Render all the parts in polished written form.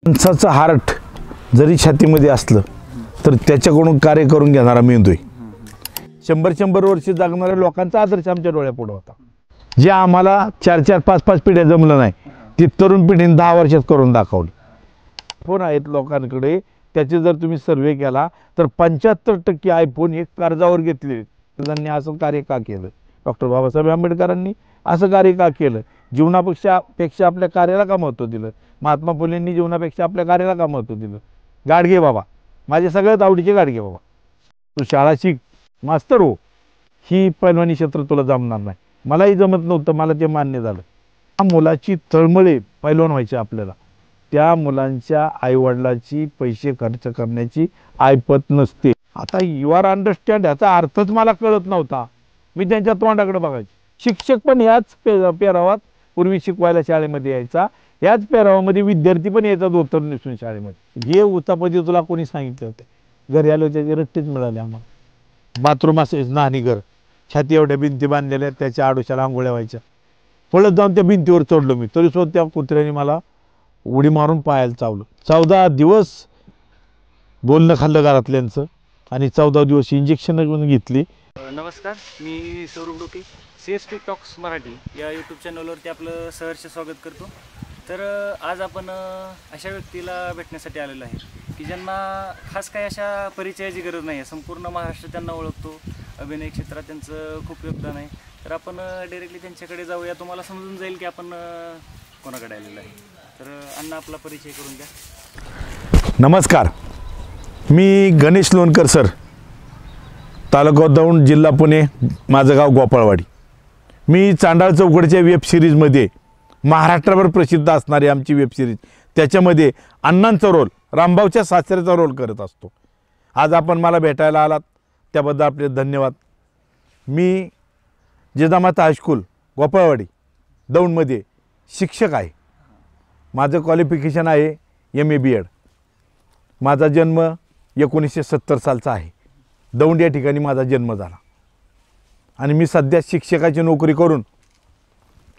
माणसाचं हार्ट जरी छातीमध्ये असलं तर त्याच्याकडून कार्य करून घेणारा मेंदू आहे. 100 वर्ष जगणाऱ्या लोकांचा आदर्श आमच्या डोळ्यापुढे होता. जे आम्हाला 4 5 पिढ्या जमलं नाही ती तरुण पिढीने 10 वर्षात करून दाखवलं. फोन आहेत लोकांकडे, त्याचे जर तुम्ही सर्वे केला तर 75% आयफोन हे कर्जावर घेतले. त्यांनी असं कार्य का केलं? डॉक्टर बाबासाहेब आंबेडकरांनी असं कार्य का केलं? जीवनापेक्षा आपल्या कार्याला का महत्त्व दिलं? महात्मा फुलेंनी जीवनापेक्षा आपल्या कार्याला का महत्त्व दिलं? गाडगे बाबा, माझे सगळ्यात आवडीचे गाडगे बाबा, तू शाळा शिक, मास्तर हो, ही पैलवानी क्षेत्र तुला जमणार नाही. मलाही जमत नव्हतं, मला ते मान्य झालं. त्या मुलाची तळमळे पैलवान व्हायचे आपल्याला, त्या मुलांच्या आईवडिलाची पैसे खर्च करण्याची ऐपत नसते. आता यू आर अंडरस्टँड ह्याचा अर्थच मला कळत नव्हता. मी त्यांच्या तोंडाकडे बघायचे. शिक्षक पण ह्याच पेरावात पूर्वी शिकवायला शाळेमध्ये यायचा, ह्याच पेरावामध्ये विद्यार्थी पण यायचा धोतर नेसून शाळेमध्ये. हे उचापती तुला कोणी सांगितले होते? घरी आलो त्याचे रट्टेच मिळाले आम्हाला. बाथरूम असेल न्हाणीघर, छाती एवढ्या भिंती बांधलेल्या, त्याच्या आडोशाला आंघोळ्या व्हायच्या. पळत जाऊन त्या भिंतीवर चढलो मी, तरी सुद्धा त्या कुत्र्याने मला उडी मारून पायाला चावलं. 14 दिवस बोलणं खाल्लं घरातल्यांचं आणि 14 दिवस इंजेक्शन घेतली. नमस्कार, मी सौरभ डोके, CSP टॉक्स मराठी या यूट्यूब चॅनलवरती आपलं सहर्ष स्वागत करतो. तर आज आपण अशा व्यक्तीला भेटण्यासाठी आलेलो आहे की ज्यांना खास काही अशा परिचयाची गरज नाही आहे. संपूर्ण महाराष्ट्र त्यांना ओळखतो. अभिनय क्षेत्रात त्यांचं खूप योगदान आहे. तर आपण डायरेक्टली त्यांच्याकडे जाऊया. तुम्हाला समजून जाईल की आपण कोणाकडे आलेलो आहे. तर अण्णा, आपला परिचय करून द्या. नमस्कार, मी गणेश लोणकर सर, तालुका दौंड, जिल्हा पुणे, माझं गाव गोपाळवाडी. मी चांडाळ चौकडच्या वेब सिरीजमध्ये महाराष्ट्रभर प्रसिद्ध असणारी आमची वेब सिरीज, त्याच्यामध्ये अण्णांचा रोल, रामभाऊच्या सासऱ्याचा रोल करत असतो. आज आपण मला भेटायला आलात त्याबद्दल आपले धन्यवाद. मी जिजामाता हायस्कूल गोपाळवाडी दौंडमध्ये शिक्षक आहे. माझं क्वालिफिकेशन आहे MA BEd. माझा जन्म 1970 सालचा आहे. दौंड या ठिकाणी माझा जन्म झाला आणि मी सध्या शिक्षकाची नोकरी करून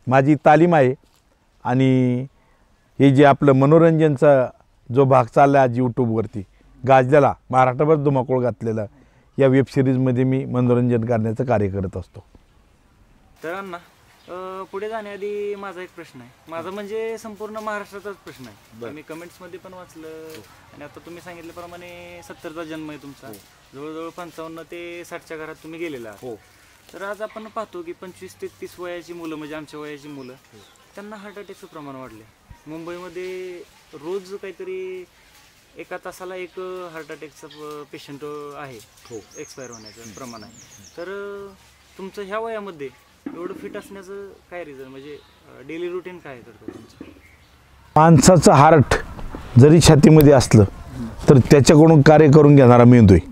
माझी तालीम आहे. आणि हे जे आपलं मनोरंजनचा जो भाग चालला आहे आज यूट्यूबवरती गाजलेला, महाराष्ट्रभर धुमाकूळ घातलेला, या वेब सिरीजमध्ये मी मनोरंजन करण्याचं कार्य करत असतो. तर अण्णा, पुढे जाण्याआधी माझा एक प्रश्न आहे. माझा म्हणजे संपूर्ण महाराष्ट्राचाच प्रश्न आहे. मी कमेंट्समध्ये पण वाचलं आणि आता तुम्ही सांगितल्याप्रमाणे 70चा जन्म आहे तुमचा. जवळजवळ 55 ते 60च्या घरात तुम्ही गेलेला आहात. तर आज आपण पाहतो की 25 ते 30 वयाची मुलं, म्हणजे आमच्या वयाची मुलं, त्यांना हार्ट अटॅकचं प्रमाण वाढले. मुंबईमध्ये रोज काहीतरी एका तासाला एक हार्ट अटॅकचं पेशंट आहे, एक्सपायर होण्याचं प्रमाण आहे. तर तुमचं ह्या वयामध्ये एवढं फिट असण्याचं काय रिझन, म्हणजे डेली रुटीन काय करतो तुमचं? माणसाचं हार्ट जरी छातीमध्ये असलं तर त्याच्याकडून कार्य करून घेणारा मेंदू आहे.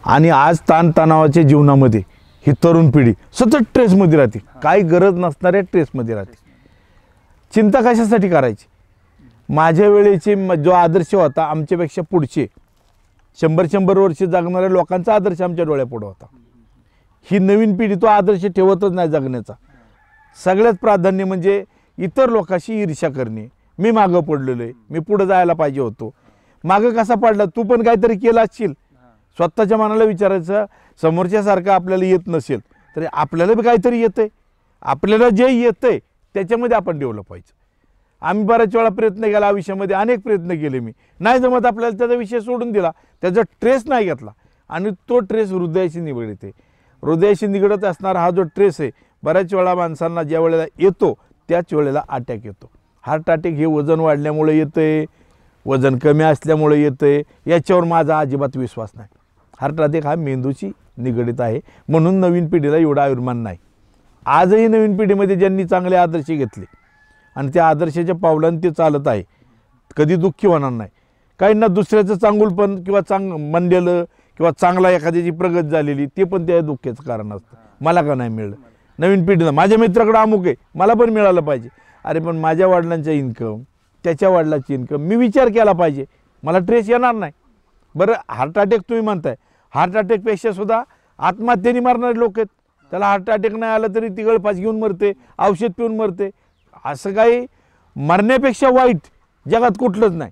आणि आज ताणतणावाच्या जीवनामध्ये ही तरुण पिढी सतत ट्रेसमध्ये राहते, काही गरज नसणाऱ्या ट्रेसमध्ये राहते. चिंता कशासाठी करायची? माझ्या वेळेचे जो आदर्श होता, आमच्यापेक्षा पुढचे 100 वर्ष जगणाऱ्या लोकांचा आदर्श आमच्या डोळ्यापुढे होता. ही नवीन पिढी तो आदर्श ठेवतच नाही जगण्याचा. सगळ्यात प्राधान्य म्हणजे इतर लोकांशी ईर्ष्या करणे. मी मागं पडलेलो आहे, मी पुढे जायला पाहिजे होतो. मागं कसा पडला? तू पण काहीतरी केलं असशील. स्वतःच्या मनाला विचारायचं, समोरच्यासारखं आपल्याला येत नसेल तरी आपल्याला बी काहीतरी येतंय. आपल्याला जे येतंय त्याच्यामध्ये आपण डेव्हलप व्हायचं. आम्ही बऱ्याच वेळा प्रयत्न केला आयुष्यामध्ये, अनेक प्रयत्न केले. मी नाही जमत आपल्याला, त्याचा विषय सोडून दिला, त्याचा ट्रेस नाही घेतला आणि तो ट्रेस हृदयाशी निगडीत आहे. हृदयाशी निगडत असणारा हा जो ट्रेस आहे, बऱ्याच वेळा माणसांना ज्या वेळेला येतो त्याच वेळेला अटॅक येतो. हार्ट अटॅक हे वजन वाढल्यामुळे येतं आहे, वजन कमी असल्यामुळे येतं आहे, याच्यावर माझा अजिबात विश्वास नाही. हार्ट अटॅक हा मेंदूशी निगडीत आहे, म्हणून नवीन पिढीला एवढा आयुर्मान नाही. आजही नवीन पिढीमध्ये ज्यांनी चांगले आदर्श घेतले आणि त्या आदर्शाच्या पावलांनी ते चालत आहे, कधी दुःखी होणार नाही. काहींना दुसऱ्याचं चांगुलपण किंवा म्हणलेलं किंवा चांगला एखाद्याची प्रगती झालेली ते पण त्या दुःखाचं कारण असतं. मला का नाही मिळलं? नवीन पिढीला माझ्या मित्राकडे अमुक आहे, मला पण मिळालं पाहिजे. अरे पण माझ्या वडिलांचं इन्कम, त्याच्या वडिलांची इन्कम, मी विचार केला पाहिजे, मला ट्रेस येणार नाही. बरं, हार्ट अटॅक तुम्ही म्हणताय, हार्ट अटॅकपेक्षा सुद्धा आत्महत्येने मारणारे लोक आहेत. त्याला हार्ट अटॅक नाही आला तरी ती गळफास घेऊन मरते, औषध पिऊन मरते. असं काही मरण्यापेक्षा वाईट जगात कुठलंच नाही.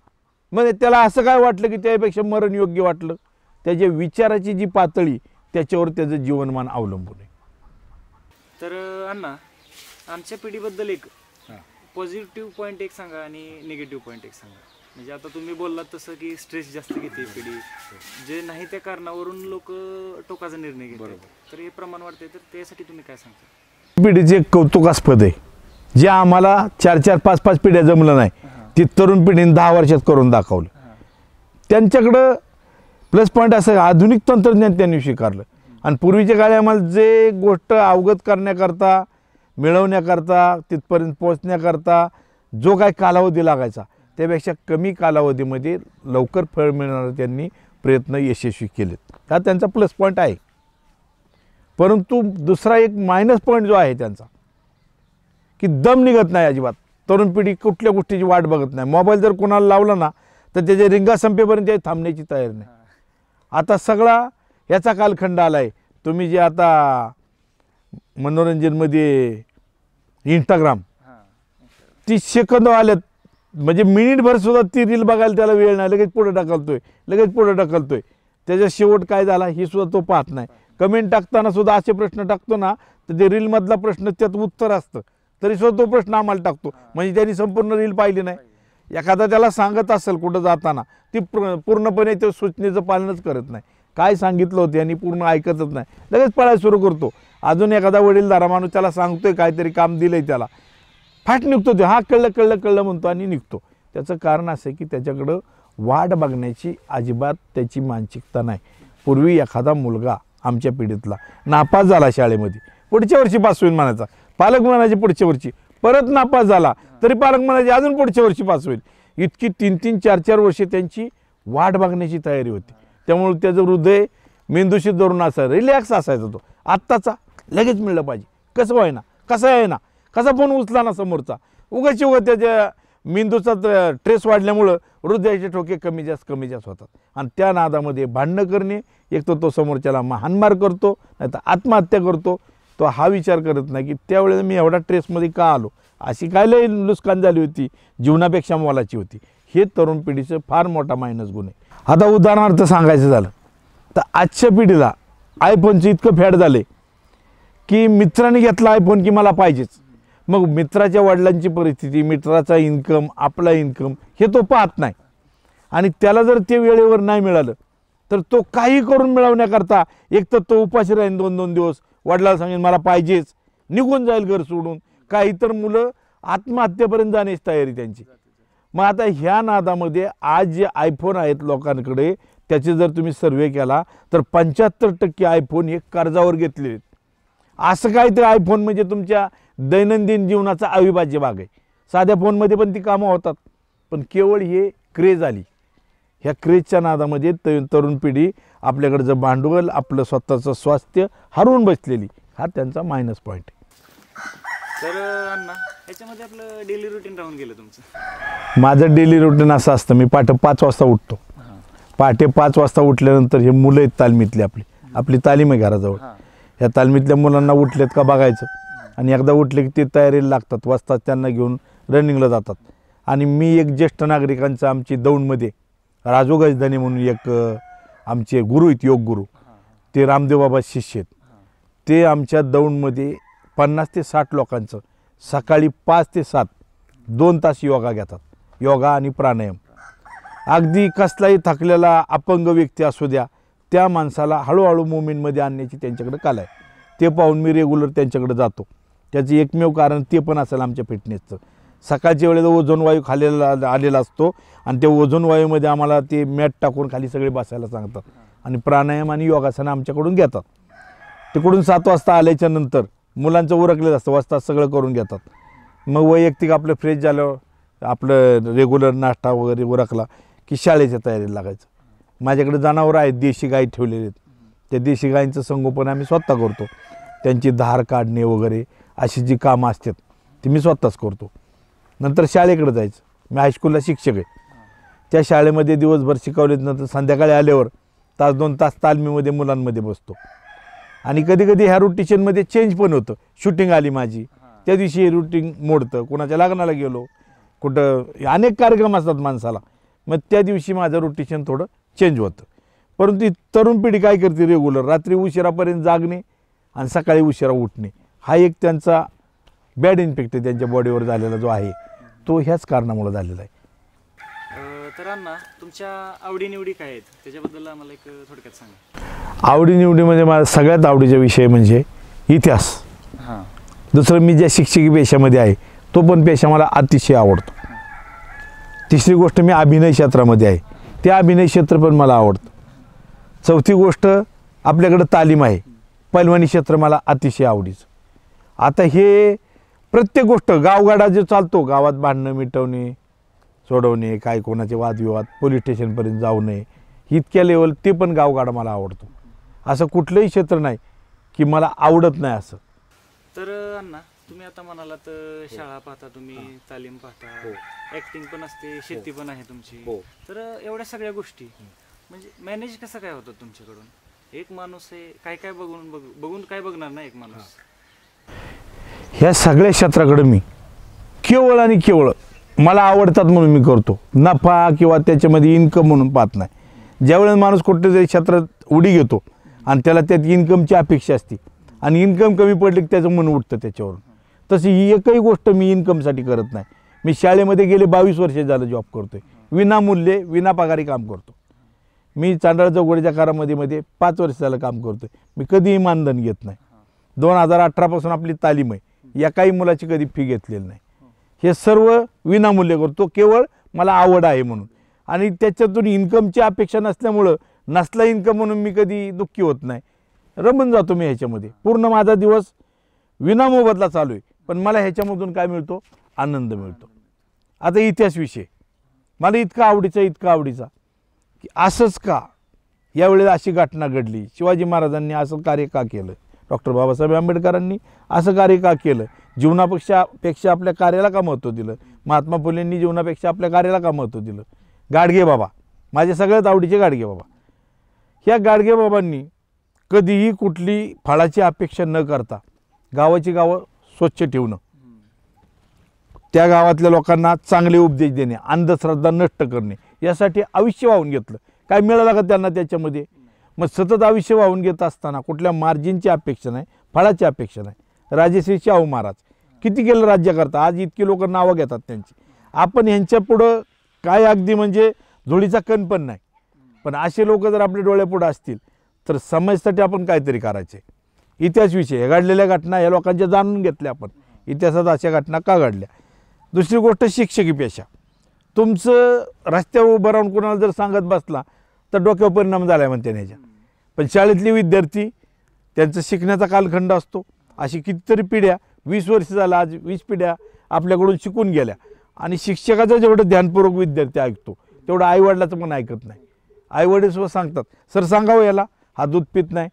म्हणजे त्याला असं काय वाटलं की त्यापेक्षा मरण योग्य वाटलं. त्याच्या विचाराची जी पातळी त्याच्यावर त्याचं जीवनमान अवलंबून आहे. तर अण्णा, आमच्या पिढीबद्दल एक पॉझिटिव्ह पॉईंट एक सांगा आणि निगेटिव्ह पॉईंट एक सांगा. म्हणजे आता तुम्ही बोललात तसं की स्ट्रेस जास्त घेते पिढी, जे नाही त्या कारणावरून लोक टोकाचा निर्णय घेतात, तर हे प्रमाण वाढते. तर त्यासाठी तुम्ही काय सांगता? पिढीचे एक कौतुकास्पद आहे, जे आम्हाला 4-4, 5-5 पिढ्या जमलं नाही, ती तरुण पिढीने 10 वर्षात करून दाखवलं. त्यांच्याकडं प्लस पॉईंट असं आधुनिक तंत्रज्ञान त्यांनी स्वीकारलं. आणि पूर्वीच्या काळी आम्हाला जे गोष्ट अवगत करण्याकरता, मिळवण्याकरता, तिथपर्यंत पोहोचण्याकरता जो काही कालावधी लागायचा त्यापेक्षा कमी कालावधीमध्ये लवकर फळ मिळणारे त्यांनी प्रयत्न यशस्वी केलेत. हा त्यांचा प्लस पॉईंट आहे. परंतु दुसरा एक मायनस पॉईंट जो आहे त्यांचा, की दम निघत नाही अजिबात. तरुण पिढी कुठल्या गोष्टीची वाट बघत नाही. मोबाईल जर कोणाला लावला ना तर त्याच्या रिंगा संपेपर्यंत ते थांबण्याची तयारी नाही. आता सगळा याचा कालखंड आला आहे. तुम्ही जे आता मनोरंजनमध्ये इंस्टाग्राम, 30 सेकंद आल्यात, म्हणजे मिनिटभर सुद्धा ती रील बघायला त्याला वेळ नाही, लगेच पुढे ढकलतोय. त्याच्या शेवट काय झाला हे सुद्धा तो पाहत नाही. कमेंट टाकताना सुद्धा असे प्रश्न टाकतो ना, तर ते रीलमधला प्रश्न त्यात उत्तर असतं तरी सुद्धा तो प्रश्न आम्हाला टाकतो. म्हणजे त्यांनी संपूर्ण रील पाहिली नाही. एखादा त्याला सांगत असेल कुठं जाताना, ती पूर्णपणे त्या सूचनेचं पालनच करत नाही. काय सांगितलं होतं यांनी पूर्ण ऐकतच नाही, लगेच पळायला सुरू करतो. अजून एखादा वडीलधारा माणूस त्याला सांगतोय काहीतरी काम दिलंय त्याला, फाट निघतो ते, हा कळलं म्हणतो आणि निघतो. त्याचं कारण असं आहे की त्याच्याकडं वाट बघण्याची अजिबात त्याची मानसिकता नाही. पूर्वी एखादा मुलगा आमच्या पिढीतला नापास झाला शाळेमध्ये, पुढच्या वर्षी पास होईल म्हणायचा, पालक म्हणायचे पुढच्या वर्षी, परत नापास झाला तरी पालक म्हणायचे अजून पुढच्या वर्षी पास होईल. इतकी 3-3, 4-4 वर्षे त्यांची वाट बघण्याची तयारी होती. त्यामुळे त्याचं हृदय मेंदूशी धरून असायचं, रिलॅक्स असायचा. तो आत्ताचा लगेच मिळलं पाहिजे, कसं व्हाय ना, कसं आहे ना, कसा फोन उचला ना समोरचा, उगाच त्याच्या मेंदूचा ट्रेस वाढल्यामुळं हृदयाचे ठोके कमी जास्त होतात. आणि त्या नादामध्ये भांडणं करणे, एक तर तो समोरच्याला हाणमार करतो, नाही तर आत्महत्या करतो. तो हा विचार करत नाही की त्यावेळेला मी एवढा ट्रेसमध्ये का आलो, अशी काय लय नुकसान झाली होती, जीवनापेक्षा मोलाची होती. हे तरुण पिढीचं फार मोठा मायनस गुण आहे. आता उदाहरणार्थ सांगायचं झालं तर आजच्या पिढीला आयफोनचं इतकं फॅड झाले की मित्राने घेतला आयफोन की मला पाहिजेच. मग मित्राच्या वडिलांची परिस्थिती, मित्राचा इन्कम, आपला इन्कम हे तो पाहत नाही. आणि त्याला जर ते वेळेवर नाही मिळालं तर तो काही करून मिळवण्याकरता एक तर तो उपाशी राहीन 2-2 दिवस, वडिलाला सांगेन मला पाहिजेच, निघून जाईल घर सोडून. काही तर मुलं आत्महत्येपर्यंत जाण्याची तयारी त्यांची. मग आता ह्या नादामध्ये आज जे आयफोन आहेत लोकांकडे, त्याचे जर तुम्ही सर्वे केला तर 75% आयफोन हे कर्जावर घेतलेले आहेत. असं काय ते आयफोन म्हणजे तुमच्या दैनंदिन जीवनाचा अविभाज्य भाग आहे. साध्या फोनमध्ये पण ती कामं होतात, पण केवळ हे क्रेज आली. ह्या क्रेजच्या नादामध्ये तरुण पिढी आपल्याकडचं भांडवल, आपलं स्वतःचं स्वास्थ्य हरवून बसलेली, हा त्यांचा मायनस पॉईंट आहे. तर अण्णा, याच्यामध्ये आपलं डेली रुटीन राहून गेलं तुमचं? माझं डेली रुटीन असं असतं, मी पहाटे 5 वाजता उठतो. पहाटे 5 वाजता उठल्यानंतर हे मुलं आहेत तालमीतली, आपली तालीम आहे घराजवळ. ह्या तालमीतल्या मुलांना उठलेत का बघायचं, आणि एकदा उठले की ते तयारीला लागतात, वाजतात, त्यांना घेऊन रनिंगला जातात. आणि मी एक ज्येष्ठ नागरिकांचं आमची दौंडमध्ये राजू गजदानी म्हणून एक आमचे गुरु आहेत, योग गुरु, ते रामदेव बाबा शिष्य आहेत. ते आमच्या दौंडमध्ये 50 ते 60 लोकांचं सकाळी 5 ते 7 2 तास योगा घेतात. योगा आणि प्राणायाम. अगदी कसलाही थकलेला अपंग व्यक्ती असू द्या, त्या माणसाला हळूहळू मुवमेंटमध्ये आणण्याची त्यांच्याकडे कला आहे. ते पाहून मी रेग्युलर त्यांच्याकडे जातो. त्याचं एकमेव कारण ते पण असेल आमच्या फिटनेसचं. सकाळच्या वेळेला ओझोन वायू खाली आलेला असतो आणि त्या ओझोन वायूमध्ये आम्हाला ते मॅट टाकून खाली सगळे बसायला सांगतात आणि प्राणायाम आणि योगासनं आमच्याकडून घेतात. तिकडून 7 वाजता आल्याच्या नंतर मुलांचं उरकलेलं असतं, वाजता सगळं करून घेतात. मग वैयक्तिक आपलं फ्रेश झालं, आपलं रेग्युलर नाश्ता वगैरे उरकला की शाळेच्या तयारीला लागायचं. माझ्याकडे जनावरं आहेत, देशी गाई ठेवलेले आहेत. त्या देशी गायींचं संगोपन आम्ही स्वतः करतो. त्यांची धार काढणे वगैरे अशी जी कामं असतात ती मी स्वतःच करतो. नंतर शाळेकडे जायचं. मी हायस्कूलला शिक्षक आहे. त्या शाळेमध्ये दिवसभर शिकवलेत, नंतर संध्याकाळी आल्यावर 1-2 तास तालमीमध्ये मुलांमध्ये बसतो. आणि कधी कधी ह्या रुटीनमध्ये चेंज पण होतं. शूटिंग आली माझी, त्या दिवशी हे रुटीन मोडतं. कोणाच्या लग्नाला गेलो, कुठं अनेक कार्यक्रम असतात माणसाला, मग त्या दिवशी माझं रोटेशन थोडं चेंज होतं. परंतु ही तरुण पिढी काय करते, रेग्युलर रात्री उशिरापर्यंत जागणे आणि सकाळी उशिरा उठणे, हा एक त्यांचा बॅड इम्पॅक्ट त्यांच्या बॉडीवर झालेला जो आहे तो ह्याच कारणामुळे झालेला आहे. तर अण्णा तुमच्या आवडीनिवडी काय आहेत त्याच्याबद्दल आम्हाला एक थोडक्यात सांगा. आवडीनिवडीमध्ये माझा सगळ्यात आवडीचा विषय म्हणजे इतिहास. हां. दुसरं मी ज्या शिक्षकी पेशामध्ये आहे तो पण पेशा मला अतिशय आवडतो. तिसरी गोष्ट मी अभिनय क्षेत्रामध्ये आहे, ते अभिनय क्षेत्र पण मला आवडतं. चौथी गोष्ट आपल्याकडं तालीम आहे, पैलवानी क्षेत्र मला अतिशय आवडीचं. आता हे प्रत्येक गोष्ट गावगाडा जो चालतो, गावात भांडणं मिटवणे सोडवणे, काय कोणाचे वादविवाद पोलीस स्टेशनपर्यंत जाऊ नये, इतक्या लेवल ते पण गावगाडा मला आवडतो. असं कुठलंही क्षेत्र नाही की मला आवडत नाही असं. तर अण्णा तुम्ही आता म्हणाला तर शाळा पाहता तुम्ही, तालीम पाहता, ॲक्टिंग पण असते, शेती पण आहे तुमची, तर एवढ्या सगळ्या गोष्टी म्हणजे मॅनेज कसं काय होतं तुमच्याकडून? एक माणूस आहे, काय काय बघून काय बघणार ना एक माणूस. ह्या सगळ्या क्षेत्राकडे मी केवळ आणि केवळ मला आवडतात म्हणून मी करतो, नफा किंवा त्याच्यामध्ये इन्कम म्हणून पाहत नाही. ज्यावेळेस माणूस कुठल्यातरी क्षेत्रात उडी घेतो आणि त्याला त्यात इन्कमची अपेक्षा असते आणि इन्कम कमी पडली की त्याचं मन उठतं त्याच्यावरून, तशी ही एकही गोष्ट मी इन्कमसाठी करत नाही. मी शाळेमध्ये गेले 22 वर्ष झालं जॉब करतोय, विनामूल्य विनापगारी काम करतो. मी चांडाळ चौकडीच्या कारामध्ये 5 वर्ष झालं काम करतोय. मी कधीही मानधन घेत नाही. 2018 पासून आपली तालीम आहे, या काही मुलाची कधी फी घेतलेली नाही. हे सर्व विनामूल्य करतो, केवळ मला आवड आहे म्हणून. आणि त्याच्यातून इन्कमची अपेक्षा नसल्यामुळं, नसला इन्कम म्हणून मी कधी दुःखी होत नाही, रमून जातो मी ह्याच्यामध्ये. पूर्ण माझा दिवस विनामोबदला चालू आहे, पण मला ह्याच्यामधून काय मिळतो? आनंद मिळतो. आता इतिहास विषय मला इतका आवडीचा की असंच का यावेळेला अशी घटना घडली, शिवाजी महाराजांनी असं कार्य का केलं, डॉक्टर बाबासाहेब आंबेडकरांनी असं कार्य का केलं, जीवनापेक्षा आपल्या कार्याला का महत्त्व दिलं, महात्मा फुलेंनी जीवनापेक्षा आपल्या कार्याला का महत्त्व दिलं, गाडगे बाबा माझे सगळ्यात आवडीचे गाडगे बाबा. ह्या गाडगे बाबांनी कधीही कुठली फळाची अपेक्षा न करता गावाची गावं स्वच्छ ठेवणं, त्या गावातल्या लोकांना चांगले उपदेश देणे, अंधश्रद्धा नष्ट करणे, यासाठी आयुष्य वाहून घेतलं. काय मिळालं का त्यांना त्याच्यामध्ये? मग सतत आयुष्य वाहून घेत असताना कुठल्या मार्जिनची अपेक्षा नाही, फळाची अपेक्षा नाही. राजश्री शाहू महाराज किती केलं राज्याकरता, आज इतकी लोक नावं घेतात त्यांची. आपण ह्यांच्या पुढं काय अगदी म्हणजे धुळीचा कण पण नाही. पण असे लोक जर आपल्या डोळ्यापुढं असतील तर समाजासाठी आपण काहीतरी करायचे. इतिहास विषय घडलेल्या घटना या लोकांच्या जाणून घेतल्या आपण, इतिहासात अशा घटना का घडल्या. दुसरी गोष्ट शिक्षकी पेशा. तुमचं रस्त्यावर उभं राहून कोणाला जर सांगत बसला तर डोक्यावर परिणाम झाला म्हणते ह्याच्या. पण शाळेतले विद्यार्थी त्यांचा शिकण्याचा कालखंड असतो. अशी कितीतरी पिढ्या 20 वर्ष झालं, आज 20 पिढ्या आपल्याकडून शिकून गेल्या. आणि शिक्षकाचं जेवढं ध्यानपूर्वक विद्यार्थी ऐकतो तेवढं आईवडिलाचं पण ऐकत नाही. आईवडील सुद्धा सांगतात, सर सांगावं याला हा दूध पित नाही,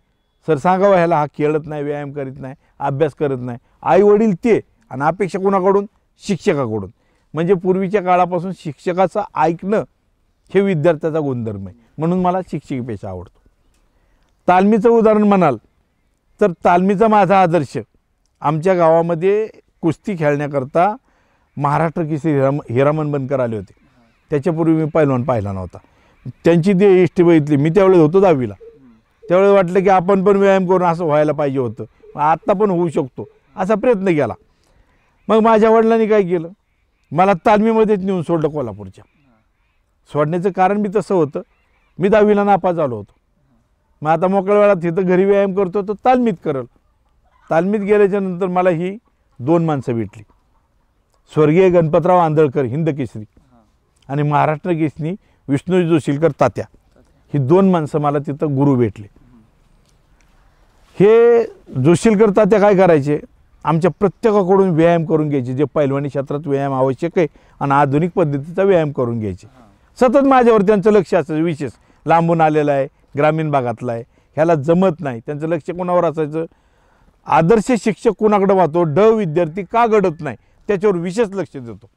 सर सांगावं ह्याला हा खेळत नाही, व्यायाम करीत नाही, अभ्यास करत नाही. आईवडील ते आणि अपेक्षा कोणाकडून? शिक्षकाकडून. म्हणजे पूर्वीच्या काळापासून शिक्षकाचं ऐकणं हे विद्यार्थ्याचा गुणधर्म आहे. म्हणून मला शिक्षकी पेशा आवडतो. तालमीचं उदाहरण म्हणाल तर तालमीचा माझा आदर्श, आमच्या गावामध्ये कुस्ती खेळण्याकरता महाराष्ट्र केसरी हिरामन बनकर आले होते. त्याच्यापूर्वी मी पैलवान पाहिला नव्हता. त्यांची ती हिस्ट्री बघितली. मी त्यावेळेस होतो 10वीला. त्यावेळेस वाटलं की आपण पण व्यायाम करून असं व्हायला पाहिजे होतं, आत्ता पण होऊ शकतो असा प्रयत्न केला. मग माझ्या वडिलांनी काय केलं, मला तालमीमध्येच नेऊन सोडलं कोल्हापूरच्या. सोडण्याचं कारण बी तसं होतं, मी 10वीला नापास झालो होतो. मग आता मोकळ्या वेळात तिथं घरी व्यायाम करतो तर तालमीत करल. तालमीत गेल्याच्या नंतर मला ही 2 माणसं भेटली, स्वर्गीय गणपतराव आंधळकर हिंद केसरी आणि महाराष्ट्र केसरी विष्णू जोशीलकर तात्या. ही 2 माणसं मला तिथं गुरु भेटले. हे जोशीलकर तात्या काय करायचे, आमच्या प्रत्येकाकडून व्यायाम करून घ्यायचे, जे पैलवानी क्षेत्रात व्यायाम आवश्यक आहे आणि आधुनिक पद्धतीचा व्यायाम करून घ्यायचे. सतत माझ्यावर त्यांचं लक्ष असायचं. विशेष लांबून आलेला आहे, ग्रामीण भागातला आहे, ह्याला जमत नाही, त्यांचं लक्ष कोणावर असायचं? आदर्श शिक्षक कोणाकडे वाहतो, विद्यार्थी का घडत नाही त्याच्यावर विशेष लक्ष देतो.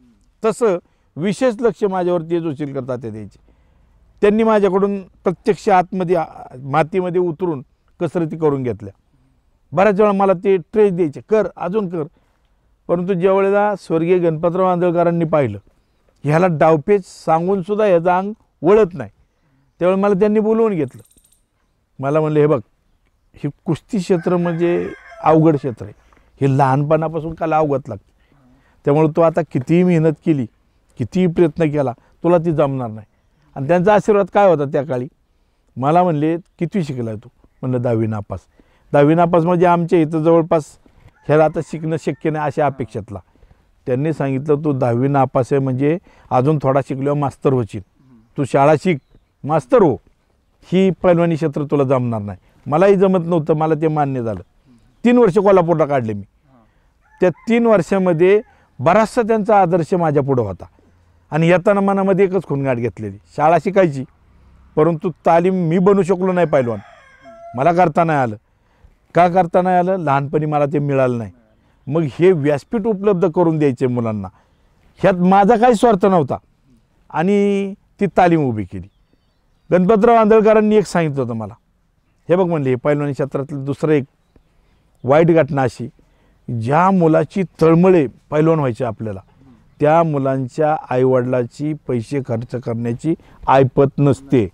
तसं विशेष लक्ष माझ्यावरती जोशीलकर तात्या द्यायचे. त्यांनी माझ्याकडून प्रत्यक्ष आतमध्ये मातीमध्ये उतरून कसरती करून घेतल्या. बऱ्याच वेळा मला ते ट्रेस द्यायचे, कर अजून कर. परंतु ज्यावेळेला स्वर्गीय गणपतराव आंधळकरांनी पाहिलं ह्याला डावपेच सांगूनसुद्धा ह्याचा अंग वळत नाही. त्यावेळी मला त्यांनी बोलवून घेतलं. मला म्हणलं हे बघ, हे कुस्ती क्षेत्र म्हणजे अवघड क्षेत्र आहे, हे लहानपणापासून काला अवगत लागतं. त्यामुळे तो आता कितीही मेहनत केली, कितीही प्रयत्न केला, तुला ती जमणार नाही. आणि त्यांचा आशीर्वाद काय होता त्या काळी, मला म्हणले किती शिकला तू? म्हणलं 10वी नापास. 10वी नापास म्हणजे आमच्या इथं जवळपास ह्याला आता शिकणं शक्य नाही अशा अपेक्षेतला. त्यांनी सांगितलं तू 10वी नापास आहे म्हणजे अजून थोडा शिकल्यावर मास्तर होशील, तू शाळा शिक, मास्तर हो, ही पैलवानी क्षेत्र तुला जमणार नाही. मलाही जमत नव्हतं, मला ते मान्य झालं. 3 वर्ष कोल्हापूरला काढले मी. त्या 3 वर्षामध्ये बराचसा त्यांचा आदर्श माझ्या पुढं होता. आणि येताना मनामध्ये एकच खुणगाठ घेतलेली, शाळा शिकायची, परंतु तालीम मी बनू शकलो नाही पैलवान, मला करता नाही आलं. का करता नाही आलं? लहानपणी मला ते मिळालं नाही. मग हे व्यासपीठ उपलब्ध करून द्यायचे मुलांना, ह्यात माझा काही स्वार्थ नव्हता. आणि ती तालीम उभी केली. गणपतराव आंधळकरांनी एक सांगितलं होतं मला, हे बघ म्हणले, हे पैलवानी क्षेत्रातलं दुसरं एक वाईट घटना अशी, ज्या मुलाची तळमळे पैलवान व्हायचे आपल्याला, त्या मुलांच्या आईवडिलाची पैसे खर्च करण्याची ऐपत नसते.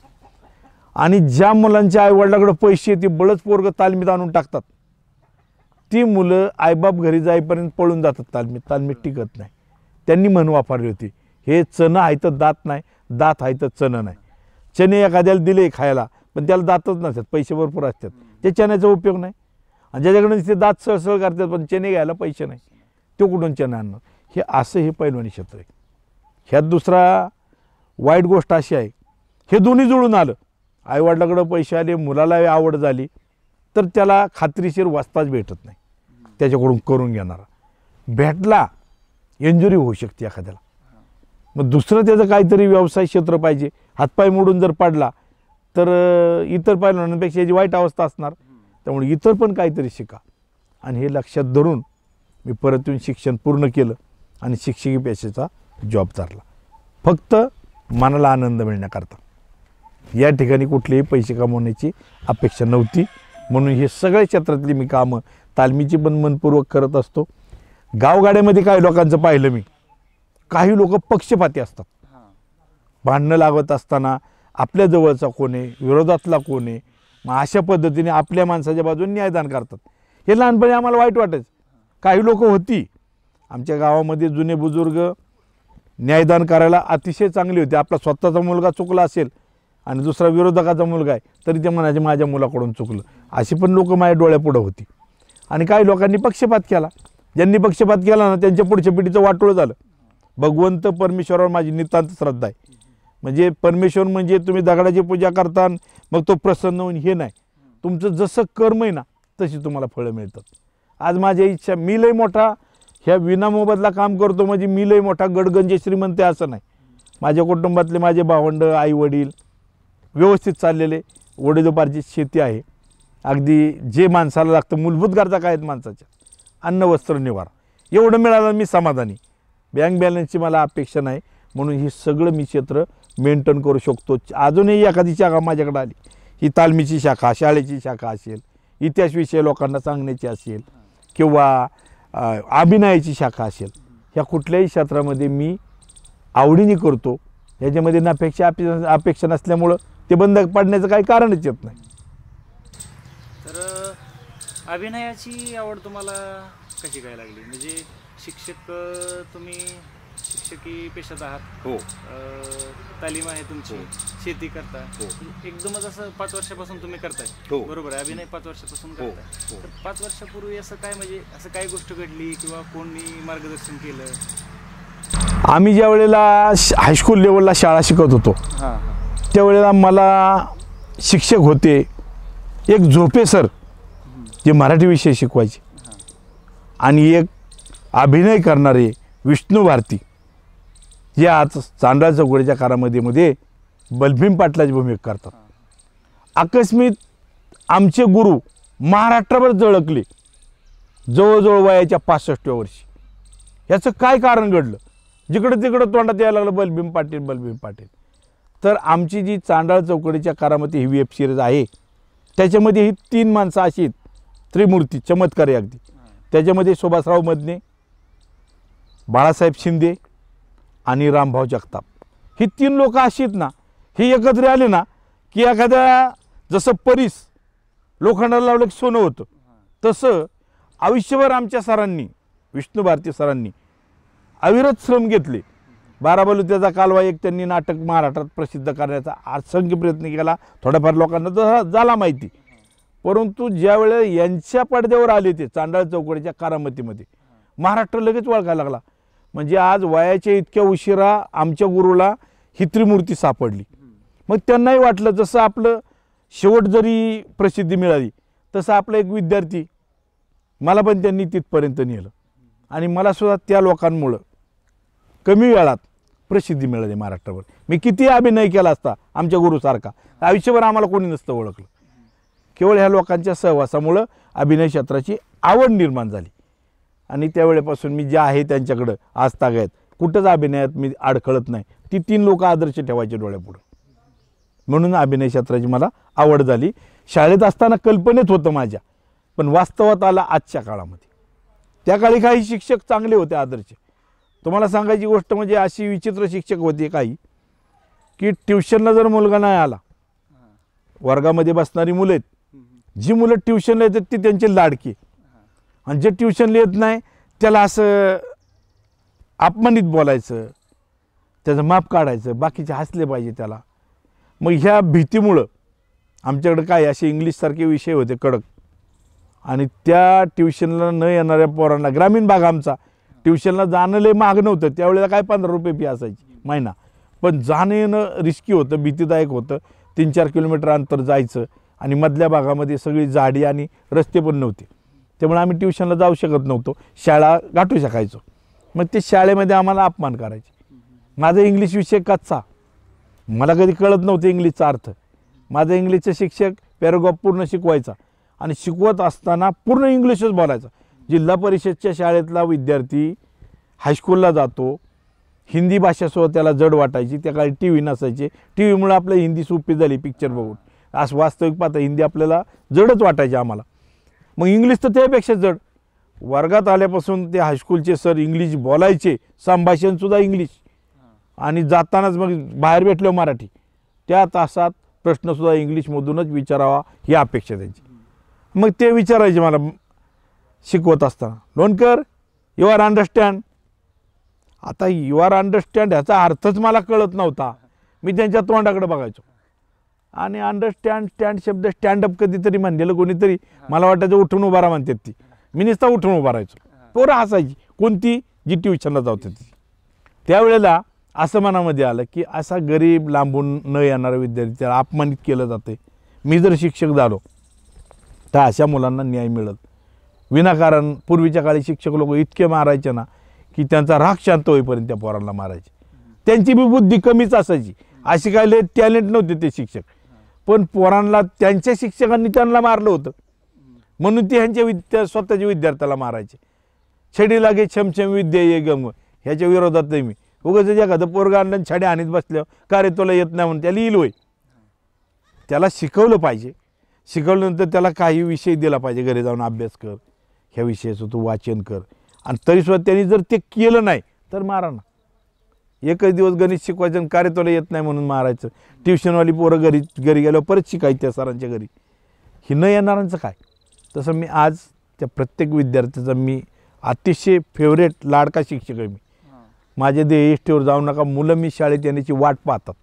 आणि ज्या मुलांच्या आईवडिलाकडे पैसे ते बळच पोरग तालमीत आणून टाकतात, ती मुलं आईबाप घरी जाईपर्यंत पळून जातात तालमीत टिकत नाही. त्यांनी म्हण वापरली होती, हे चणं आहे तर दात नाही, दात आहे तर चणं नाही. चणे एखाद्याला दिले खायला पण त्याला दातच नसतात, पैसे भरपूर असतात, ते चण्याचा उपयोग नाही. आणि ज्याच्याकडे ते दात सळसळ करतात पण चणे घ्यायला पैसे नाही, तो कुठून चणे आणणार? हे असं हे पैलवानी क्षेत्र आहे. ह्यात दुसरा वाईट गोष्ट अशी आहे, हे दोन्ही जुळून आलं, आईवडिलाकडं पैसे आले, मुलाला आवड झाली, तर त्याला खात्रीशीर वाचताच भेटत नाही. त्याच्याकडून करून घेणारा भेटला, इंजुरी होऊ शकते एखाद्याला. मग दुसरं त्याचं काहीतरी व्यवसाय क्षेत्र पाहिजे. हातपाय मोडून जर पडला तर इतर पैलवानांपेक्षा याची वाईट अवस्था असणार. त्यामुळे इतर पण काहीतरी शिका. आणि हे लक्षात धरून मी परत येऊन शिक्षण पूर्ण केलं आणि शिक्षकी पेशेचा जॉब चालला, फक्त मनाला आनंद मिळण्याकरता. या ठिकाणी कुठलेही पैसे कमवण्याची अपेक्षा नव्हती. म्हणून हे सगळ्या क्षेत्रातली मी कामं तालमीची पण मनपूर्वक करत असतो. गावगाड्यामध्ये काही लोकांचं पाहिलं मी, काही लोक पक्षपाती असतात. भांडणं लागत असताना आपल्या जवळचा कोण आहे, विरोधातला कोण आहे, मग अशा पद्धतीने आपल्या माणसाच्या बाजूने न्यायदान करतात. हे लहानपणी आम्हाला वाईट वाटायचं. काही लोक होती आमच्या गावामध्ये जुने बुजुर्ग, न्यायदान करायला अतिशय चांगली होती. आपला स्वतःचा मुलगा चुकला असेल आणि दुसरा विरोधकाचा मुलगा आहे तरी ते म्हणायचे माझ्या मुलाकडून चुकलं. अशी पण लोक माझ्या डोळ्यापुढं होती. आणि काही लोकांनी पक्षपात केला. ज्यांनी पक्षपात केला ना त्यांच्या पुढच्या पिढीचं वाटोळं झालं. भगवंत परमेश्वरावर माझी नितांत श्रद्धा आहे. म्हणजे परमेश्वर म्हणजे तुम्ही दगडाची पूजा करता मग तो प्रसन्न होऊन हे नाही, तुमचं जसं कर्म आहे ना तशी तुम्हाला फळं मिळतात. आज माझ्या इच्छा, मी लय मोठा ह्या विनामोबदला काम करतो म्हणजे मी लय मोठा गडगंज श्रीमंत आहे असं नाही. माझ्या कुटुंबातले माझे भावंड, आई वडील व्यवस्थित चाललेले, वडीलोपार्जित शेती आहे. अगदी जे माणसाला लागतं, मूलभूत गरजा काय आहेत माणसाच्या, अन्न वस्त्र निवारा, एवढं मिळालं मी समाधानी. बँक बॅलन्सची मला अपेक्षा नाही. म्हणून हे सगळं मी क्षेत्र मेंटेन करू शकतो. अजूनही एखादी शाखा माझ्याकडे आली, ही तालमीची शाखा, शाळेची शाखा असेल, इतिहासविषयी लोकांना सांगण्याची असेल किंवा अभिनयाची शाखा असेल, ह्या कुठल्याही क्षेत्रामध्ये मी आवडीने करतो. ह्याच्यामध्ये अपेक्षा नसल्यामुळं ते बंद पडण्याचं काही कारणच येत नाही. तर अभिनयाची आवड तुम्हाला कशी काय लागली? म्हणजे शिक्षक, तुम्ही शिक्षकी पेशात आहात, हो, तालीम आहे तुमची, शेती करता, एकदमच असं 5 वर्षापासून तुम्ही करताय, बरोबर आहे? अभिनय 5 वर्षापासून करताय. तर 5 वर्षापूर्वी असं काय, म्हणजे असं काय गोष्ट घडली किंवा कोणी मार्गदर्शन केलं? आम्ही ज्या वेळेला हायस्कूल लेवलला शाळा शिकत होतो त्यावेळेला मला शिक्षक होते एक झोपे सर, जे मराठी विषय शिकवायचे, आणि एक अभिनय करणारे विष्णू भारती, जे आज चांडा चौकडीच्या कारामध्ये बलभीम पाटलाची भूमिका करतात. आकस्मित आमचे गुरु महाराष्ट्रभर झळकले जवळजवळ वयाच्या 65व्या वर्षी. याचं काय कारण घडलं? जिकडं तिकडं तोंडात यायला लागलं बलभीम पाटील, बलभीम पाटील. तर आमची जी चांडाळ चौकडीच्या कारामध्ये ही वेब सिरीज आहे त्याच्यामध्ये ही 3 माणसं अशी आहेत, त्रिमूर्ती, चमत्कारी अगदी. त्याच्यामध्ये सुभाषराव मदने, बाळासाहेब शिंदे आणि रामभाऊ जगताप, ही 3 लोक अशी आहेत ना, हे एकत्र आले ना की एखाद्या जसं परीस लोखंडाला लावलं की सोनं होतं, तसं आयुष्यभर आमच्या सरांनी, विष्णू भारती सरांनी अविरत श्रम घेतले. बाराबलुत्याचा कालवा एक त्यांनी नाटक महाराष्ट्रात प्रसिद्ध करण्याचा असंख्य प्रयत्न केला. थोड्याफार लोकांना झाला माहिती, परंतु ज्यावेळेला यांच्या पडद्यावर आले ते चांडाळ चौकडीच्या करामतीमध्ये महाराष्ट्र लगेच ओळखायला लागला. म्हणजे आज वयाच्या इतक्या उशिरा आमच्या गुरुला ही त्रिमूर्ती सापडली. मग त्यांनाही वाटलं जसं आपलं शेवट जरी प्रसिद्धी मिळाली तसं आपला एक विद्यार्थी, मला पण त्यांनी तिथपर्यंत नेलं आणि मला सुद्धा त्या लोकांमुळं कमी वेळात प्रसिद्धी मिळाली महाराष्ट्रावर. मी किती अभिनय केला असता आमच्या गुरुसारखा, आयुष्यभर आम्हाला कोणी नसतं ओळखलं. केवळ ह्या लोकांच्या सहवासामुळं अभिनय क्षेत्राची आवड निर्माण झाली आणि त्यावेळेपासून मी जे आहे त्यांच्याकडं आजतागायत कुठंच अभिनयात मी अडखळत नाही. ती 3 लोक आदर्श ठेवायचे डोळ्यापुढं, म्हणून अभिनय क्षेत्राची मला आवड झाली. शाळेत असताना कल्पनेत होतं माझ्या, पण वास्तवात आला आजच्या काळामध्ये. त्या काळी काही शिक्षक चांगले होते आदर्श. तुम्हाला सांगायची गोष्ट म्हणजे अशी विचित्र शिक्षक होते काही की ट्युशनला जर मुलगा नाही आला, वर्गामध्ये बसणारी मुलं आहेत, जी मुलं ट्युशनला येतात ती त्यांचे लाडकी, आणि जे ट्युशनला येत नाही त्याला असं अपमानित बोलायचं, त्याचं माप काढायचं, बाकीचे हसले पाहिजे त्याला. मग ह्या भीतीमुळं आमच्याकडे काय असे इंग्लिशसारखे विषय होते कडक, आणि त्या ट्युशनला न येणाऱ्या पोरांना, ग्रामीण भाग आमचा, ट्युशनला जाणं लय महाग नव्हतं त्यावेळेला, काय 15 रुपये फी असायची महिना, पण जाणं येणं रिस्की होतं, भीतीदायक होतं. 3-4 किलोमीटर अंतर जायचं आणि मधल्या भागामध्ये सगळी झाडी आणि रस्ते पण नव्हते, त्यामुळे आम्ही ट्युशनला जाऊ शकत नव्हतो, शाळा गाठू शकायचो. मग ते शाळेमध्ये आम्हाला अपमान करायचे. माझा इंग्लिश विषय कच्चा, मला कधी कळत नव्हतं इंग्लिशचा अर्थ. माझा इंग्लिशचा शिक्षक पॅराग्राफ पूर्ण शिकवायचा आणि शिकवत असताना पूर्ण इंग्लिशच बोलायचा. जिल्हा परिषदच्या शाळेतला विद्यार्थी हायस्कूलला जातो, हिंदी भाषासुद्धा त्याला जड वाटायची. त्या काळी टी व्ही नसायचे, टी व्हीमुळे आपलं हिंदी सोपी झाली पिक्चर बघून. असं वास्तविक पाहता हिंदी आपल्याला जडच वाटायची आम्हाला. मग इंग्लिश तर त्यापेक्षा जड. वर्गात आल्यापासून ते हायस्कूलचे सर इंग्लिश बोलायचे, संभाषणसुद्धा इंग्लिश, आणि जातानाच मग बाहेर भेटलो मराठी. त्या तासात प्रश्नसुद्धा इंग्लिशमधूनच विचारावा ही अपेक्षा त्यांची. मग ते विचारायचे मला शिकवत असताना, लोणकर यू आर अंडरस्टँड. आता यू आर अंडरस्टँड ह्याचा अर्थच मला कळत नव्हता. मी त्यांच्या तोंडाकडे बघायचो आणि अंडरस्टँड स्टँड शब्द स्टँडअप कधीतरी म्हणलेलं कोणीतरी, मला वाटायचं उठून उभारा म्हणतात ती. मी नुसता उठून उभा राहायचो. पोरं हसायची, कोणती जी ट्युशनला जाऊ ती. त्यावेळेला असं मनामध्ये आलं की असा गरीब लांबून न येणारा विद्यार्थी त्याला अपमानित केलं जाते. मी जर शिक्षक झालो तर अशा मुलांना न्याय मिळत. विनाकारण पूर्वीच्या काळी शिक्षक लोक इतके मारायचे ना की त्यांचा राग शांत होईपर्यंत त्या पोरांना मारायचे. त्यांची बी बुद्धी कमीच असायची, अशी काय लय टॅलेंट नव्हते ते शिक्षक, पण पोरांना त्यांच्या शिक्षकांनी त्यांना मारलं होतं म्हणून ते ह्यांच्या स्वतःच्या विद्यार्थ्याला मारायचे. छडी लागे छमछम विद्या ये गम, ह्याच्या विरोधात नाही मी. उगाच एखादं पोरगा आणलं छड्या आणीत बसल्या, का रे तुला येत नाही म्हणून त्याला येईल होय. त्याला शिकवलं पाहिजे. शिकवल्यानंतर त्याला काही विषय दिला पाहिजे, घरी जाऊन अभ्यास कर, ह्या विषयाचं तू वाचन कर. आणि तरीसुद्धा त्यांनी जर ते केलं नाही तर मारा ना. एकच दिवस गणित शिकवायचं आणि का रे तुला येत नाही म्हणून मारायचं. ट्युशनवाली पोरं घरी गेल्यावर परत शिकायचं त्या सरांच्या घरी. ही न येणाऱ्यांचं काय. तसं मी आज त्या प्रत्येक विद्यार्थ्याचा मी अतिशय फेवरेट लाडका शिक्षक आहे. मी माझे ध्येय इष्टीवर जाऊ नका, मुलं मी शाळेत येण्याची वाट पाहतात.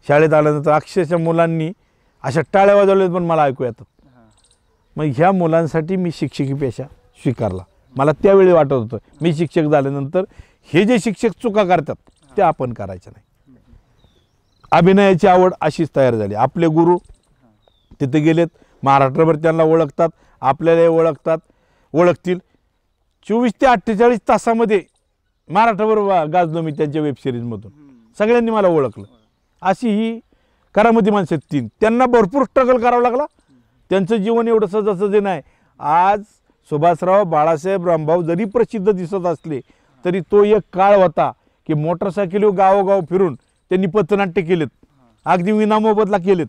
शाळेत आल्यानंतर अक्षरशः मुलांनी अशा टाळ्या वाजवल्या पण मला ऐकू येतात. मग ह्या मुलांसाठी मी शिक्षकी पेशा स्वीकारला. मला त्यावेळी वाटत होतं मी शिक्षक झाल्यानंतर हे जे शिक्षक चुका करतात ते आपण करायचं नाही. अभिनयाची आवड अशीच तयार झाली. आपले गुरु तिथे गेलेत, महाराष्ट्रभर त्यांना ओळखतात, आपल्यालाही ओळखतील. 24 ते 48 तासामध्ये महाराष्ट्रभर गाजलो मी त्यांच्या वेबसिरीजमधून. सगळ्यांनी मला ओळखलं. अशी ही करामती माणसं 3, त्यांना भरपूर स्ट्रगल करावं लागला. त्यांचं जीवन एवढं सहजासहजी नाही. आज सुभाषराव बाळासाहेब रामभाऊ जरी प्रसिद्ध दिसत असले तरी तो एक काळ होता की मोटरसायकलीवर गावोगाव फिरून त्यांनी पथनाट्य केलेत, अगदी विनामोबदला केलेत.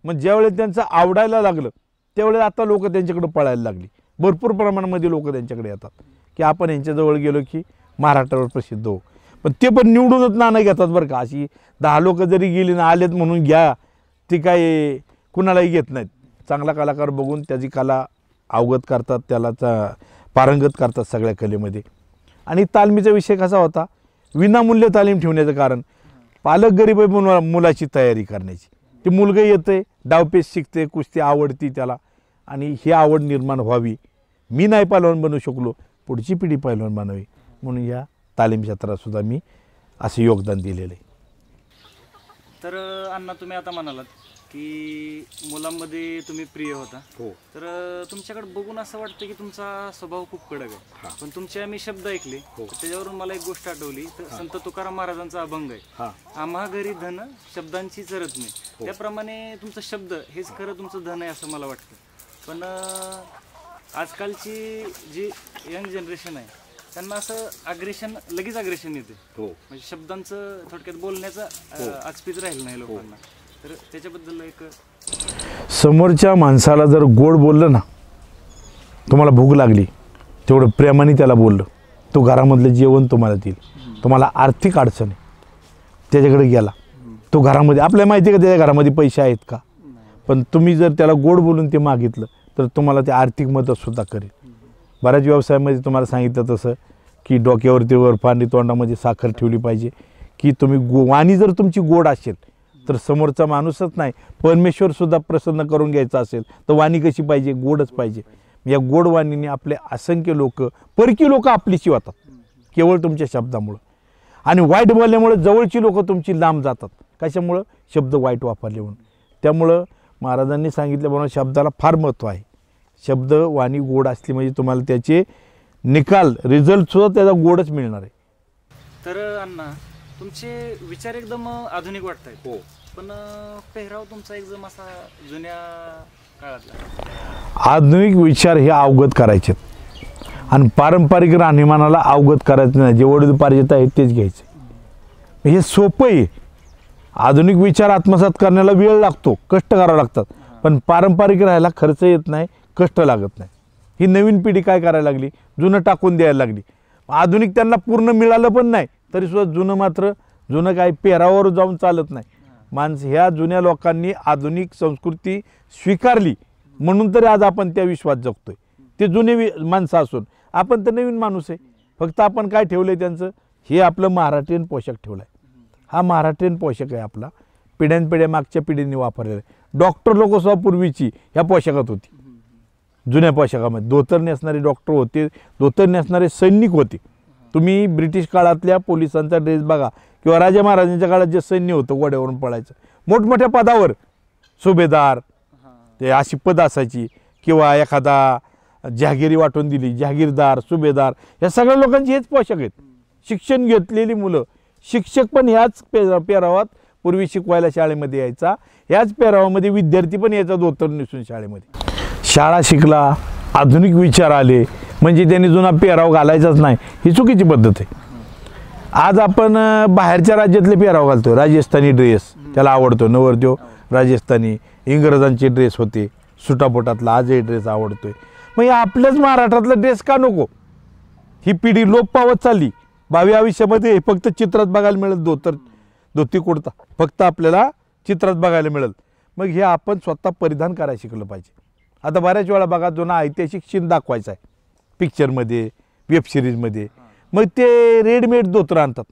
मग ज्यावेळेस त्यांचं आवडायला लागलं त्यावेळेस आता लोक त्यांच्याकडे पळायला लागली. भरपूर प्रमाणामध्ये लोक त्यांच्याकडे येतात की आपण यांच्याजवळ गेलो की महाराष्ट्रावर प्रसिद्ध हो. पण ते पण निवडूनच नाणं घेतात बरं का. अशी 10 लोक जरी गेली ना आलेत म्हणून घ्या ती काय कुणालाही घेत नाहीत. चांगला कलाकार बघून त्याची कला अवगत करतात, त्याला पारंगत करतात सगळ्या कलेमध्ये. आणि तालमीचा विषय कसा होता, विनामूल्य तालीम ठेवण्याचं कारण पालक गरीब आहे मुलाची तयारी करण्याची. ते मुलगा येते, डावपेच शिकते, कुस्ती आवडती त्याला, आणि ही आवड निर्माण व्हावी. मी नाही पैलवान बनू शकलो, पुढची पिढी पैलवान बनावी म्हणून या तालीम क्षेत्रात सुद्धा मी असे योगदान दिलेलं आहे. तर अण्णा तुम्ही आता म्हणालात की मुलांमध्ये तुम्ही प्रिय होता. हो. तर तुमच्याकडे बघून असं वाटतं की तुमचा स्वभाव खूप कडक आहे. पण तुमचे मी शब्द ऐकले त्याच्यावरून मला एक गोष्ट आठवली. तर संत तुकाराम महाराजांचा अभंग आहे, आम्हा घरी धन शब्दांची चरत नाही. त्याप्रमाणे तुमचं शब्द हेच खरं तुमचं धन आहे असं मला वाटतं. पण आजकालची जी यंग जनरेशन आहे त्यांना असं लगेच अग्रेशन येते. म्हणजे शब्दांचं थोडक्यात बोलण्याचं आचपीच राहिलं नाही लोकांना. तर त्याच्याबद्दल एक समोरच्या माणसाला जर गोड बोललं ना, तुम्हाला भूक लागली तेवढं प्रेमाने त्याला बोललं, तो घरामधलं जेवण तुम्हाला देईल. तुम्हाला आर्थिक अडचण आहे त्याच्याकडे गेला, तो घरामध्ये आपल्याला माहिती आहे का त्याच्या घरामध्ये पैसे आहेत का, पण तुम्ही जर त्याला गोड बोलून ते मागितलं तर तुम्हाला ते आर्थिक मदतसुद्धा करेल. बऱ्याच व्यवसायामध्ये तुम्हाला सांगितलं तसं की डोक्यावरती वर पाणी तोंडामध्ये साखर ठेवली पाहिजे, की तुम्ही वाणी जर तुमची गोड असेल तर समोरचा माणूसच नाही परमेश्वरसुद्धा प्रसन्न करून घ्यायचा असेल तर वाणी कशी पाहिजे, गोडच पाहिजे. या गोड वाणीने आपले असंख्य लोक, परकी लोक आपलीशी होतात केवळ तुमच्या शब्दामुळं. आणि वाईट बोलल्यामुळे जवळची लोक तुमची लांब जातात. कशामुळं? शब्द वाईट वापरले म्हणून. त्यामुळं महाराजांनी सांगितल्याप्रमाणे शब्दाला फार महत्त्व आहे. शब्द वाणी गोड असली म्हणजे तुम्हाला त्याचे निकाल, रिझल्टसुद्धा त्याचा गोडच मिळणार आहे. तर अण्णा तुमचे विचार एकदम आधुनिक वाटत आहेत. पण पेहराव तुमचा एकदम असा जुन्या काळातला. आधुनिक विचार हे अवगत करायचे आणि पारंपरिक राहणीमानाला अवगत करायचं नाही. जे वडीलपार्जित आहे तेच घ्यायचं. हे सोपं आहे. आधुनिक विचार आत्मसात करण्याला वेळ लागतो, कष्ट करावं लागतात. पण पारंपरिक राहायला खर्च येत नाही, कष्ट लागत नाही. ही नवीन पिढी काय करायला लागली, जुनं टाकून द्यायला लागली. आधुनिक त्यांना पूर्ण मिळालं पण नाही तरीसुद्धा जुनं काय पेहरावर जाऊन चालत नाही. ह्या जुन्या लोकांनी आधुनिक संस्कृती स्वीकारली म्हणून तरी आज आपण त्या विश्वात जगतोय. ते जुने माणसं असून आपण तर नवीन माणूस आहे. फक्त आपण काय ठेवलं आहे त्यांचं, हे आपलं महाराष्ट्रीयन पोशाख ठेवला आहे. हा महाराष्ट्रीयन पोशाख आहे आपला, पिढ्यानपिढ्या मागच्या पिढींनी वापरलेला आहे. डॉक्टर लोकसुद्धा पूर्वीची ह्या पोशाखात होती. जुन्या पोशाखामध्ये धोतर नेसणारे डॉक्टर होते, धोतर नेसणारे सैनिक होते. तुम्ही ब्रिटिश काळातल्या पोलिसांचा ड्रेस बघा किंवा राजा महाराजांच्या काळात जे सैन्य होतं घोड्यावरून पळायचं, मोठमोठ्या पदावर सुभेदार ते अशी पद असायची, किंवा एखादा जहागिरी वाटून दिली, जहागीरदार, सुभेदार, या सगळ्या लोकांचे हेच पोशाख आहेत. शिक्षण घेतलेली मुलं, शिक्षक पण ह्याच पेहरावात पूर्वी शिकवायला शाळेमध्ये यायचा. ह्याच पेहरावामध्ये विद्यार्थी पण यायचा धोतर नेसून शाळेमध्ये. शाळा शिकला, आधुनिक विचार आले म्हणजे त्यांनी जुना पेहराव घालायचाच नाही, ही चुकीची पद्धत आहे. आज आपण बाहेरच्या राज्यातले पेहराव घालतो. राजस्थानी ड्रेस त्याला आवडतो, नवरदेव राजस्थानी, इंग्रजांचे ड्रेस होते सुटापोटातला, आजही ड्रेस आवडतोय. मग या आपल्याच महाराष्ट्रातला ड्रेस का नको? ही पिढी लोप पावत चालली. भावी आयुष्यामध्ये फक्त चित्रात बघायला मिळेल धोती कुर्ता, फक्त आपल्याला चित्रात बघायला मिळेल. मग हे आपण स्वतः परिधान करायला शिकलं पाहिजे. आता बऱ्याच वेळा बघा जुना ऐतिहासिक सीन दाखवायचा आहे पिक्चरमध्ये, वेब सिरीजमध्ये, मग ते रेडीमेड धोतर आणतात.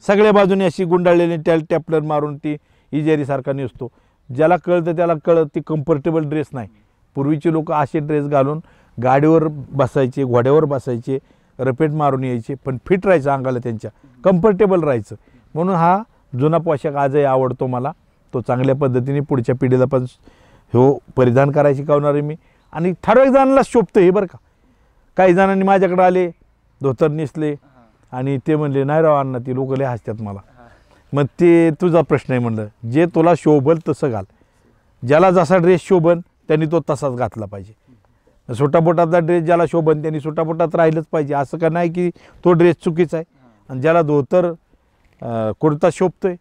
सगळ्या बाजूने अशी गुंडाळलेली टॅपलर मारून ती इजेरीसारखा नेसतो. ज्याला कळतं त्याला कळत ती कम्फर्टेबल ड्रेस नाही. पूर्वीचे लोक असे ड्रेस घालून गाडीवर बसायचे, घोड्यावर बसायचे, रपेट मारून यायचे, पण फिट राहायचं अंगाला, त्यांच्या कम्फर्टेबल राहायचं. म्हणून हा जुना पोशाख आजही आवडतो मला. तो चांगल्या पद्धतीने पुढच्या पिढीला पण हो परिधान करायला शिकवणार आहे मी. आणि ठराविक जणांना शोभतं हे बरं का. काही जणांनी माझ्याकडे आले, धोतर नेसले आणि ते म्हणले नाही राव अण्णा, ती लोक लय हसतात मला. मग ते तुझा प्रश्न आहे म्हणलं, जे तुला शोभल तसं घाल. ज्याला जसा ड्रेस शोभन त्यांनी तो तसाच घातला पाहिजे. सुटापोटातला ड्रेस ज्याला शोभन त्यांनी सुटापोटात राहिलंच पाहिजे. असं का नाही की तो ड्रेस चुकीचा आहे. आणि ज्याला धोतर कुर्ता शोभतोय,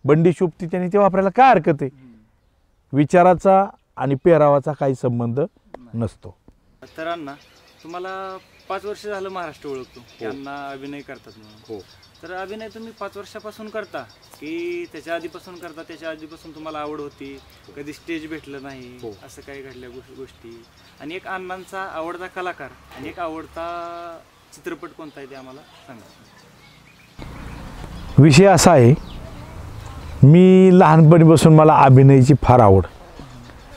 बंडी शोभती, त्यांनी ते वापरायला काय हरकत आहे. विचाराचा आणि पेहरावाचा काही संबंध नसतो. तर अण्णा तुम्हाला 5 वर्ष झालं महाराष्ट्र ओळखतो, त्यांना अभिनय करतात म्हणून. तर अभिनय तुम्ही 5 वर्षापासून करता की त्याच्या आधीपासून करता, त्याच्या आधीपासून तुम्हाला आवड होती, कधी स्टेज भेटलं नाही असं काही घडल्या गोष्टी? आणि एक अण्णांचा आवडता कलाकार आणि एक आवडता चित्रपट कोणता आहे ते आम्हाला सांगा. विषय असा आहे, मी लहानपणीपासून मला अभिनयाची फार आवड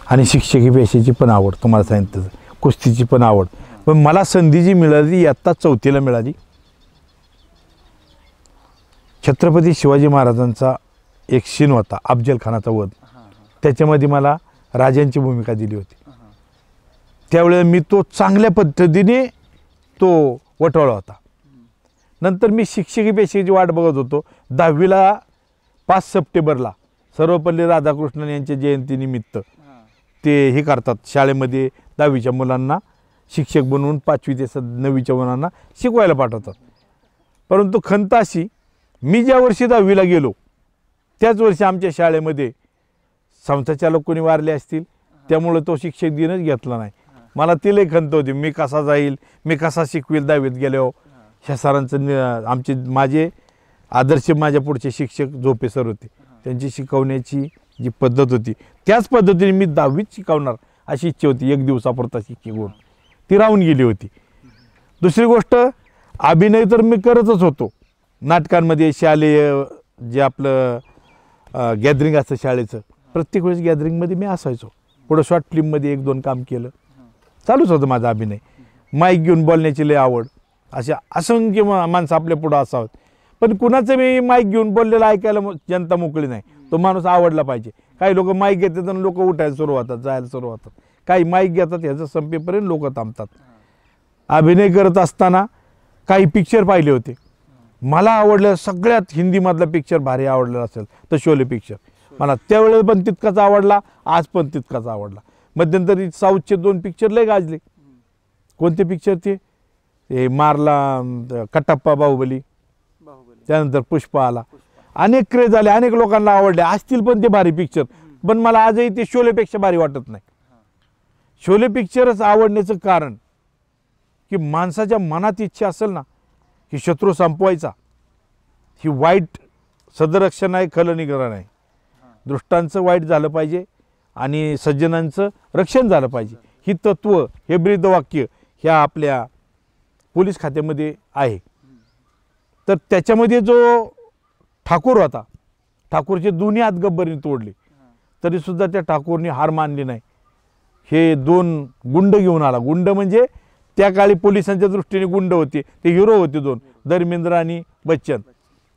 आणि शिक्षकी पेशाची पण आवड, तुम्हाला सांगितलं कुस्तीची पण आवड. पण मला संधी जी मिळाली इयत्ता 4थीला मिळाली. छत्रपती शिवाजी महाराजांचा एक सीन होता, अफजल खानाचा वध, त्याच्यामध्ये मला राजांची भूमिका दिली होती. त्यावेळेस मी तो चांगल्या पद्धतीने तो वठवला होता. नंतर मी शिक्षकी पेशाची वाट बघत होतो. 10वीला 5 सप्टेंबरला सर्वपल्ली राधाकृष्णन यांच्या जयंतीनिमित्त ते हे करतात, शाळेमध्ये 10वीच्या मुलांना शिक्षक बनवून 5वी ते 9वीच्या मुलांना शिकवायला पाठवतात. परंतु खंत अशी, मी ज्या वर्षी 10वीला गेलो त्याच वर्षी आमच्या शाळेमध्ये संस्थाचालक कोणी वारले असतील, त्यामुळे तो शिक्षक दिनच घेतला नाही. मला ती लई खंत होती, मी कसा जाईल, मी कसा शिकवेल 10वीत गेल्यावर. ह्या सरांचं माझे आदर्श माझ्या पुढचे शिक्षक झोपे सर होते, त्यांची शिकवण्याची जी पद्धत होती त्याच पद्धतीने मी 10वीत शिकवणार अशी इच्छा होती. 1 दिवसापुरता शिक्षक होऊन ती राहून गेली होती. दुसरी गोष्ट, अभिनय तर मी करतच होतो. नाटकांमध्ये शालेय जे आपलं गॅदरिंग असतं शाळेचं, प्रत्येक वेळेस गॅदरिंगमध्ये मी असायचो. पुढं शॉर्ट फिल्ममध्ये 1-2 काम केलं, चालूच होतं माझा अभिनय. माईक घेऊन बोलण्याची लई आवड, अशा असंख्य माणसं आपल्या पुढं असावं. पण कुणाचं मी माईक घेऊन बोललेलं ऐकायला जनता मोकळी नाही, तो माणूस आवडला पाहिजे. काही लोक माईक घेतात आणि लोक उठायला सुरू होतात, जायला सुरू होतात. काही माईक घेतात, ह्याचं संपेपर्यंत लोक थांबतात. अभिनय करत असताना काही पिक्चर पाहिले होते. मला आवडलं सगळ्यात हिंदीमधला पिक्चर भारी आवडलेला असेल तर शोले पिक्चर. मला त्यावेळेस पण तितकाच आवडला, आज पण तितकाच आवडला. मध्यंतरी साऊथचे 2 पिक्चर लय गाजले. कोणते पिक्चर ते मारला कटप्पा बाहुबली, त्यानंतर पुष्पा आला. अनेक क्रेज आले, अनेक लोकांना आवडले असतील पण ते भारी पिक्चर. पण मला आजही ते शोलेपेक्षा भारी वाटत नाही. शोले पिक्चरच आवडण्याचं कारण की माणसाच्या मनात इच्छा असेल ना की शत्रू संपवायचा, ही वाईट सदरक्षण आहे, खलनिग्रहण आहे. दुष्टांचं वाईट झालं पाहिजे आणि सज्जनांचं रक्षण झालं पाहिजे. ही तत्त्व, हे ब्रीदवाक्य ह्या आपल्या पोलीस खात्यामध्ये आहे. तर त्याच्यामध्ये जो ठाकूर होता, ठाकूरचे दोन्ही हात गब्बरीने तोडले तरीसुद्धा त्या ठाकूरने हार मानली नाही. हे 2 गुंड घेऊन आला. गुंड म्हणजे त्या काळी पोलिसांच्या दृष्टीने गुंड होते, ते हिरो होते 2, धर्मेंद्र आणि बच्चन.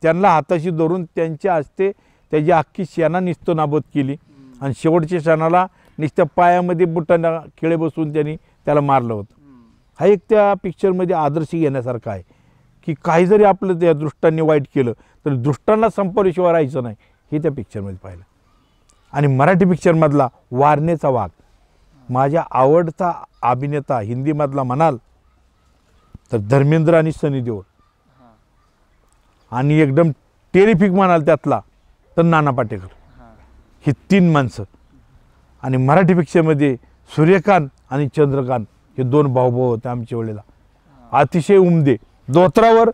त्यांना हाताशी धरून त्यांच्या हस्ते त्याची अख्खी सेना निस्तनाबूत केली आणि शेवटच्या क्षणाला नुसत्या पायामध्ये बुटांना खिळे बसवून त्यांनी त्याला मारलं होतं. हा एक त्या पिक्चरमध्ये आदर्श घेण्यासारखा आहे की काही जरी आपलं त्या दृष्टांनी वाईट केलं तर दृष्टांना संपवल्याशिवाय राहायचं नाही, हे त्या पिक्चरमध्ये पाहिलं. आणि मराठी पिक्चरमधला वारणेचा वाघ माझ्या आवडता अभिनेता हिंदीमधला म्हणाल तर धर्मेंद्र आणि सनी देओल, आणि एकदम टेरिफिक म्हणाल त्यातला तर नाना पाटेकर. ही 3 माणसं. आणि मराठी पिक्चरमध्ये सूर्यकांत आणि चंद्रकांत हे 2 भाऊभाऊ होते आमच्या वेळेला, अतिशय उमदे. धोत्रावर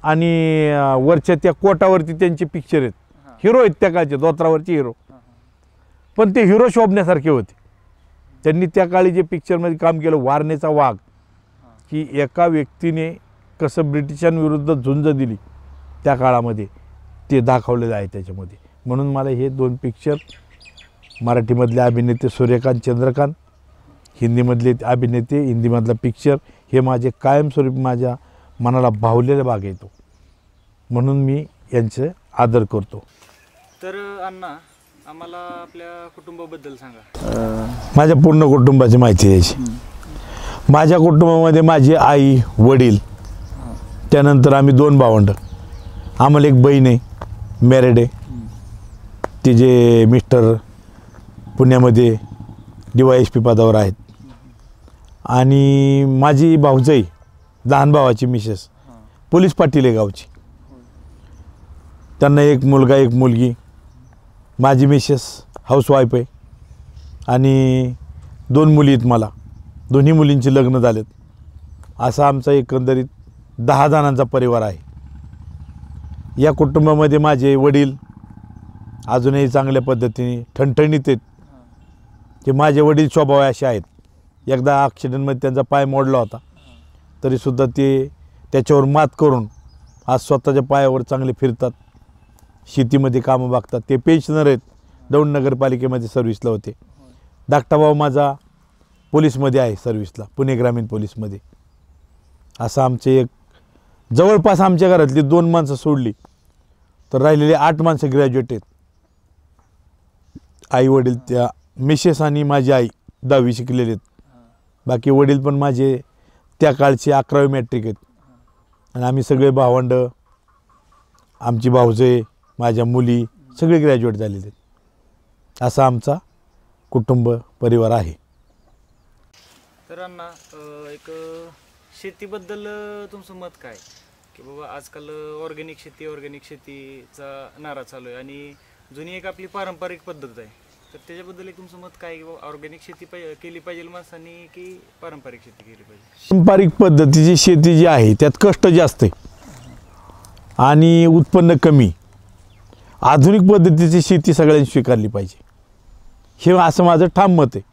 आणि वरच्या त्या कोटावरती त्यांचे पिक्चर आहेत. हिरो आहेत त्या काळचे, धोत्रावरचे हिरो. पण ते हिरो शोभण्यासारखे होते. त्यांनी त्या काळी जे पिक्चरमध्ये काम केलं, वारणेचा वाघ, की एका व्यक्तीने कसं ब्रिटिशांविरुद्ध झुंज दिली त्या काळामध्ये, ते दाखवलेलं आहे त्याच्यामध्ये. म्हणून मला हे 2 पिक्चर, मराठीमधले अभिनेते सूर्यकांत चंद्रकांत, हिंदीमधले अभिनेते, हिंदीमधला पिक्चर, हे माझे कायमस्वरूपी माझ्या मनाला भावलेला भाग येतो. म्हणून मी यांचे आदर करतो. तर अण्णा, आम्हाला आपल्या कुटुंबाबद्दल सांगा. माझ्या पूर्ण कुटुंबाची माहिती द्यायची. माझ्या कुटुंबामध्ये माझी आई, वडील, त्यानंतर आम्ही 2 भावंड. आम्हाला एक बहीण आहे, मॅरिड आहे. तिचे मिस्टर पुण्यामध्ये DYSP पदावर आहेत. आणि माझी भाऊजाई, लहान भावाची मिसेस, पोलीस पाटील आहे गावची. त्यांना एक मुलगा, एक मुलगी. माझी मिसेस हाऊसवाईफ आहे आणि 2 मुली आहेत मला. दोन्ही मुलींची लग्न झालेत. असा आमचा एकंदरीत 10 जणांचा परिवार आहे. या कुटुंबामध्ये माझे वडील अजूनही चांगल्या पद्धतीने ठणठणीत आहेत, की माझे वडील स्वभाव असे आहेत. एकदा ॲक्सिडेंटमध्ये त्यांचा पाय मोडला होता, तरीसुद्धा ते त्याच्यावर मात करून आज स्वतःच्या पायावर चांगले फिरतात, शेतीमध्ये कामं बघतात. ते पेन्शनर आहेत, दौंड नगरपालिकेमध्ये सर्व्हिसला होते. धाकटा भाऊ माझा पोलीसमध्ये आहे सर्व्हिसला, पुणे ग्रामीण पोलीसमध्ये. असं आमचे एक जवळपास आमच्या घरातली 2 माणसं सोडली तर राहिलेले 8 माणसं ग्रॅज्युएट आहेत. आई वडील त्या मिसेस आणि माझी आई 10वी शिकलेले आहेत. बाकी वडील पण माझे त्या काळचे 11वी मॅट्रिक आहेत. आणि आम्ही सगळे भावंड, आमची भावजे, माझ्या मुली सगळे ग्रॅज्युएट झालेले आहेत. असा आमचा कुटुंब परिवार आहे. तर अण्णा एक शेतीबद्दल तुमचं मत काय, की बाबा आजकाल ऑर्गॅनिक शेतीचा नारा चालू आहे आणि जुनी एक आपली पारंपरिक पद्धत आहे, तर त्याच्याबद्दल एक तुमचं मत काय, की बाबा ऑर्गॅनिक शेती केली पाहिजे माणसांनी की पारंपरिक शेती केली पाहिजे? पारंपरिक पद्धतीची शेती जी आहे त्यात कष्ट जास्त आहे आणि उत्पन्न कमी. आधुनिक पद्धतीची शेती सगळ्यांनी स्वीकारली पाहिजे, हे असं माझं ठाम मत आहे.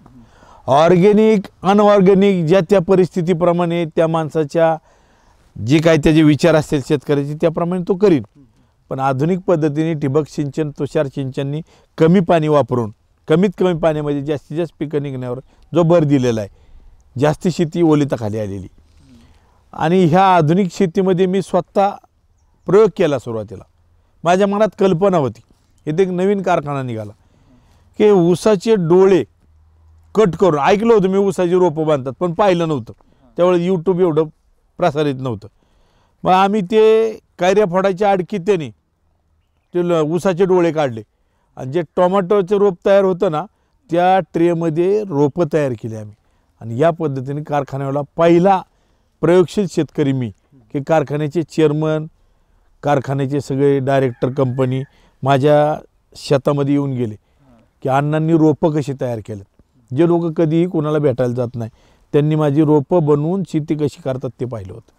ऑर्गॅनिक अनऑर्गॅनिक ज्या त्या परिस्थितीप्रमाणे त्या माणसाच्या जे काही त्याचे विचार असतील शेतकऱ्याचे त्याप्रमाणे तो करीन. पण आधुनिक पद्धतीने ठिबक सिंचन, तुषार सिंचननी कमी पाणी वापरून कमीत कमी पाण्यामध्ये जास्तीत जास्त पिकं निघण्यावर जो भर दिलेला आहे, जास्ती शेती ओलिताखाली आलेली. आणि ह्या आधुनिक शेतीमध्ये मी स्वतः प्रयोग केला. सुरुवातीला माझ्या मनात कल्पना होती, इथे एक नवीन कारखाना निघाला की ऊसाचे डोळे कट करून, ऐकलं होतं मी ऊसाची रोपं बांधतात पण पाहिलं नव्हतं, त्यावेळेस यूट्यूब एवढं प्रसारित नव्हतं. मग आम्ही ते कैऱ्या फोडायच्या आडकीत्याने ते ऊसाचे डोळे काढले आणि जे टोमॅटोचे रोप तयार होतं ना त्या ट्रेमध्ये रोपं तयार केली आम्ही. आणि या पद्धतीने कारखान्याला पहिला प्रयोगशील शेतकरी मी, की कारखान्याचे चेअरमन, कारखान्याचे सगळे डायरेक्टर कंपनी माझ्या शेतामध्ये येऊन गेले की अण्णांनी रोपं कशी तयार केलेत. जे लोक कधीही कोणाला भेटायला जात नाही त्यांनी माझी रोपं बनवून शेती कशी करतात ते पाहिलं होतं.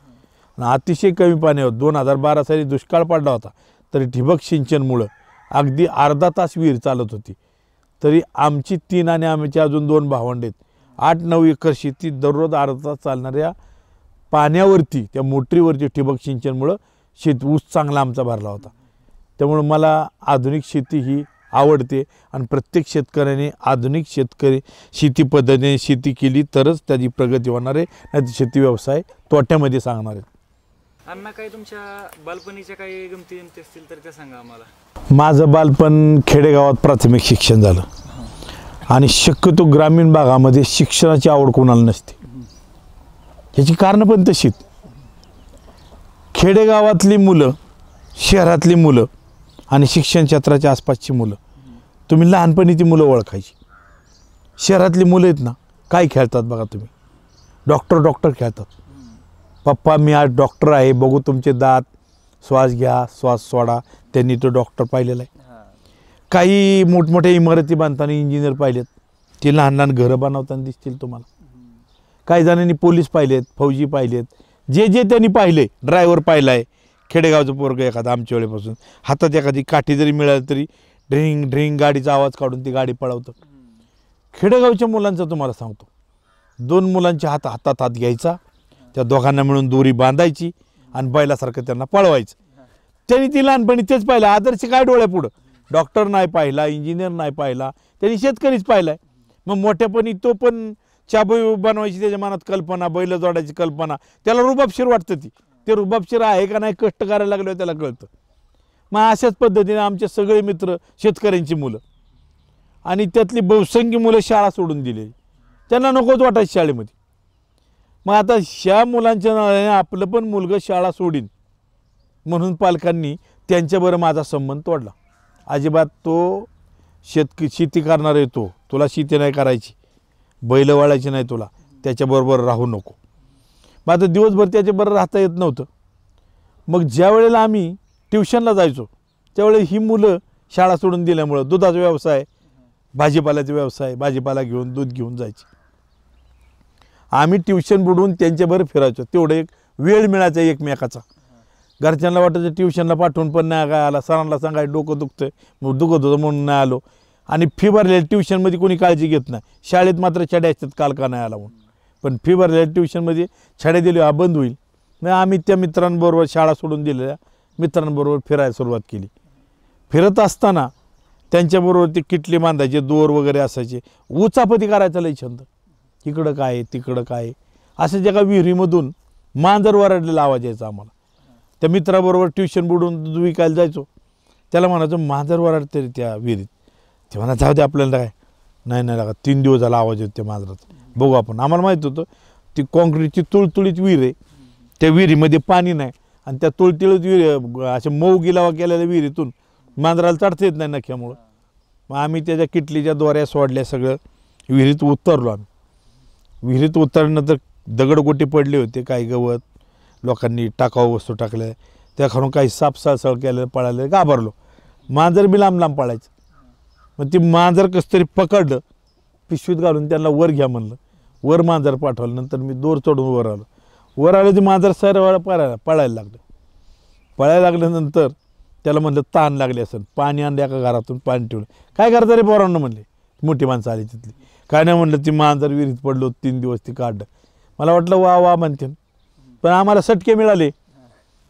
आणि अतिशय कमी पाण्यावर 2012 साली दुष्काळ पडला होता, तरी ठिबक सिंचनमुळं अगदी अर्धा तास विहीर चालत होती. तरी आमची 3 आणि आमचे अजून 2 भावंड आहेत, 8-9 एकर शेती दररोज अर्धा तास चालणाऱ्या पाण्यावरती, त्या मोटरीवरती ठिबक सिंचनमुळं ऊस चांगला आमचा भरला होता. त्यामुळे मला आधुनिक शेती ही आवडते आणि प्रत्येक शेतकऱ्याने आधुनिक शेती पद्धतीने शेती केली तरच त्याची प्रगती होणार आहे, नाही तर शेती व्यवसाय तोट्यामध्ये सांगणार आहे. अण्णा काही तुमच्या बालपणीच्या काही गमती असतील तर त्या सांगा आम्हाला. माझं बालपण खेडेगावात प्राथमिक शिक्षण झालं आणि शक्यतो ग्रामीण भागामध्ये शिक्षणाची आवड कोणाला नसते. याची कारणं पण तशीच. खेडेगावातली मुलं, शहरातली मुलं आणि शिक्षण क्षेत्राच्या आसपासची मुलं, तुम्ही लहानपणी ती मुलं ओळखायची. शहरातली मुलं आहेत ना, काय खेळतात बघा तुम्ही, डॉक्टर खेळतात. पप्पा मी आज डॉक्टर आहे, बघू तुमचे दात, श्वास घ्या श्वास सोडा, त्यांनी तो डॉक्टर पाहिलेला आहे. काही मोठमोठ्या इमारती बांधताना इंजिनियर पाहिलेत, ते लहान लहान घरं बनवताना दिसतील तुम्हाला. काही जणांनी पोलीस पाहिलेत, फौजी पाहिलेत, जे जे त्यांनी पाहिले, ड्रायव्हर पाहिला आहे. खेडेगावचं पोरगं एखादं आमच्या वेळेपासून हातात एखादी काठी जरी मिळाली तरी ड्रिंग ड्रिंग गाडीचा आवाज काढून ती गाडी पळवतं. खेडेगावच्या मुलांचं तुम्हाला सांगतो, 2 मुलांचे हातात हात घ्यायचा, त्या दोघांना मिळून दोरी बांधायची आणि बैलासारखं त्यांना पळवायचं. त्यांनी ती लहानपणी तेच पाहिलं. आदर्श काय डोळ्यापुढं, डॉक्टर नाही पाहिला, इंजिनियर नाही पाहिला, त्यांनी शेतकरीच पाहिलाय. मग मोठ्यापणी तो पण चाबू बनवायची त्याच्या मनात कल्पना, बैल जोडायची कल्पना, त्याला रुबाबशीर वाटतं. ते रुबाबशीर आहे का नाही कष्ट करायला लागल्यावर त्याला कळतं. मग अशाच पद्धतीने आमचे सगळे मित्र शेतकऱ्यांची मुलं आणि त्यातली बहुसंख्य मुलं शाळा सोडून दिलेली, त्यांना नकोच वाटायचं शाळेमध्ये. मग आता ह्या मुलांच्या नावाने आपलं पण मुलगा शाळा सोडीन म्हणून पालकांनी त्यांच्याबरोबर माझा संबंध तोडला. अजिबात तो शेती करणार आहे, तुला शेती नाही करायची, बैल वाळायची नाही तुला, त्याच्याबरोबर राहू नको. मग आता दिवसभर त्याच्याबरोबर राहता येत नव्हतं. मग ज्या वेळेला आम्ही ट्युशनला जायचो त्यावेळेला ही मुलं शाळा सोडून दिल्यामुळं दुधाचा व्यवसाय, भाजीपाल्याचा व्यवसाय, भाजीपाला घेऊन दूध घेऊन जायचे. आम्ही ट्युशन बुडवून त्यांच्याबरोबर फिरायचो. तेवढं एक वेळ मिळायचा एकमेकाचा. घरच्यांना वाटायचं ट्युशनला पाठवून पण नाही काय आला, सरांना सांगायचं डोकं दुखतं, मग दुखत होतं म्हणून नाही आलो. आणि फी भरलेल्या ट्युशनमध्ये कोणी काळजी घेत नाही. शाळेत मात्र छड्या असतात काल का नाही आला म्हणून, पण फी भरलेल्या ट्युशनमध्ये छड्या दिली हा बंद होईल. मग आम्ही त्या मित्रांबरोबर शाळा सोडून दिलेल्या मित्रांबरोबर फिरायला सुरुवात केली. फिरत असताना त्यांच्याबरोबर ते किटली बांधायचे, दोर वगैरे असायचे, उचापती करायचा लई छंद. इकडं काय तिकडं काय असं जगा विहिरीमधून मांजर वरडलेला आवाज यायचा आम्हाला. त्या मित्राबरोबर ट्युशन बुडून दूध विकायला जायचो. त्याला म्हणायचं मांजर वरडते त्या विहिरीत. ते म्हणा जाऊ दे आपल्याला काय नाही नाही लागा, 3 दिवस झाला आवाज येतो त्या मांजराचा, बघू आपण. आम्हाला माहीत होतं ती कॉन्क्रीटची तुळतुळीत विहीर आहे, त्या विहिरीमध्ये पाणी नाही आणि त्या तुळतुळीत विहीर अशा मऊ गिलावा केलेल्या विहिरीतून मांजराला चढता येत नाही नख्यामुळं. मग आम्ही त्याच्या किटलीच्या दोऱ्या सोडल्या, सगळं विहिरीत उतरलो. आम्ही विहिरीत उतरल्यानंतर दगडगोटे पडले होते, काही गवत लोकांनी टाकाऊ वस्तू टाकल्या, त्या खालून काही साप सळसळ केलं, पळाले, घाबरलो. मांजर बी लांब लांब पळायचं. मग ती मांजर कसं तरी पकडलं, पिशवीत घालून त्यांना वर घ्या म्हणलं. वर मांजर पाठवलं. नंतर मी दोर चढून वर आलो. वर आलं ते मांजर सरळ पळायला लागलं. पळायला लागल्यानंतर त्याला म्हणलं ताण लागली असेल, पाणी आणलं एका घरातून, पाणी ठेवलं. काय करता रे पोरांना म्हणले, मोठी माणसं आली तिथली. काय नाही म्हणलं, ती मांजर विहिरीत पडलो, 3 दिवस ती काढलं. मला वाटलं वा वा म्हणते, पण आम्हाला सटके मिळाले.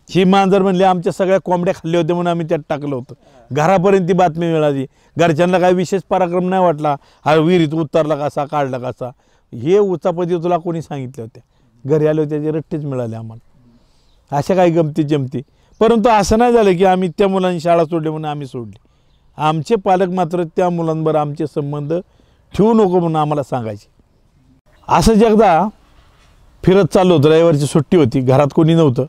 ही मांजर म्हणली आमच्या सगळ्या कोंबड्या खाल्ल्या होत्या म्हणून आम्ही त्यात टाकलं होतं. घरापर्यंत ती बातमी मिळाली. घरच्यांना काही विशेष पराक्रम नाही वाटला, हा विहिरीत उतरला कसा, काढला कसा, हे उचापती तुला कोणी सांगितल्या होत्या. घरी आले होते त्याचे रट्टेच मिळाले आम्हाला. अशा काही गमती जमती. परंतु असं नाही झालं की आम्ही त्या मुलांनी शाळा सोडली म्हणून आम्ही सोडली. आमचे पालक मात्र त्या मुलांबरोबर आमचे संबंध ठेवू नको म्हणून आम्हाला सांगायचे. असंच एकदा फिरत चाललो होतं, रविवारची सुट्टी होती, घरात कोणी नव्हतं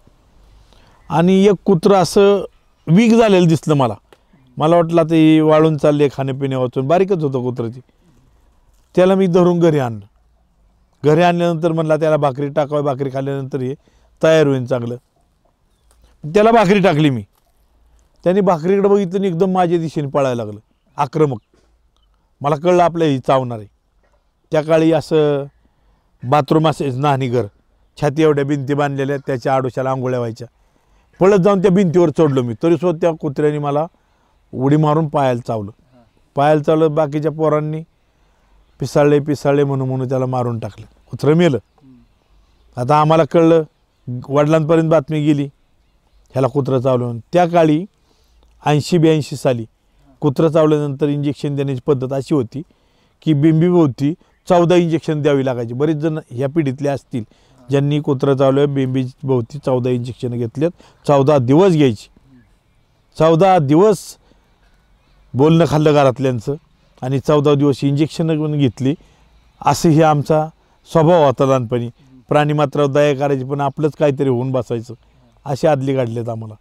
आणि एक कुत्रं असं वीक झालेलं दिसलं मला. मला वाटलं आता ही वाळून चालले खाण्यापिण्या वाचून, बारीकच होतं कुत्रं. त्याला मी धरून घरी आणलं. घरी आणल्यानंतर म्हणला त्याला भाकरी टाकावी, भाकरी खाल्ल्यानंतर हे तयार होईल चांगलं. त्याला भाकरी टाकली मी. त्याने भाकरीकडे बघितलं आणि एकदम माझ्या दिशेने पळायला लागलं, आक्रमक. मला कळलं आपलं ही चावणार आहे. त्या काळी असं बाथरूम असायचं न्हाणीघर, छाती एवढ्या भिंती बांधलेल्या, त्याच्या आडोशाला आंघोळ्या व्हायच्या. पळत जाऊन त्या भिंतीवर चढलो मी, तरीसुद्धा त्या कुत्र्याने मला उडी मारून पायाला चावलं. पायाला चावलं. बाकीच्या पोरांनी पिसाळले म्हणून त्याला मारून टाकलं. कुत्रं मेलं. आता आम्हाला कळलं, वडिलांपर्यंत बातमी गेली ह्याला कुत्रं चावलं. त्या काळी 80-82 साली कुत्रं चावल्यानंतर इंजेक्शन देण्याची पद्धत अशी होती की बिंबीभोवती 14 इंजेक्शन द्यावी लागायची. बरेच जण ह्या पिढीतले असतील ज्यांनी कुत्रं चावलं, बिंबीभोवती 14 इंजेक्शन घेतलेत. 14 दिवस घ्यायची. 14 दिवस बोलणं खाल्लं घरातल्यांचं आणि 14 दिवस इंजेक्शन घेतली. असं हे आमचा स्वभाव होता लहानपणी. प्राणी मात्र दया करायची, पण आपलंच काहीतरी होऊन बसायचं. असे आदली काढलेत आम्हाला.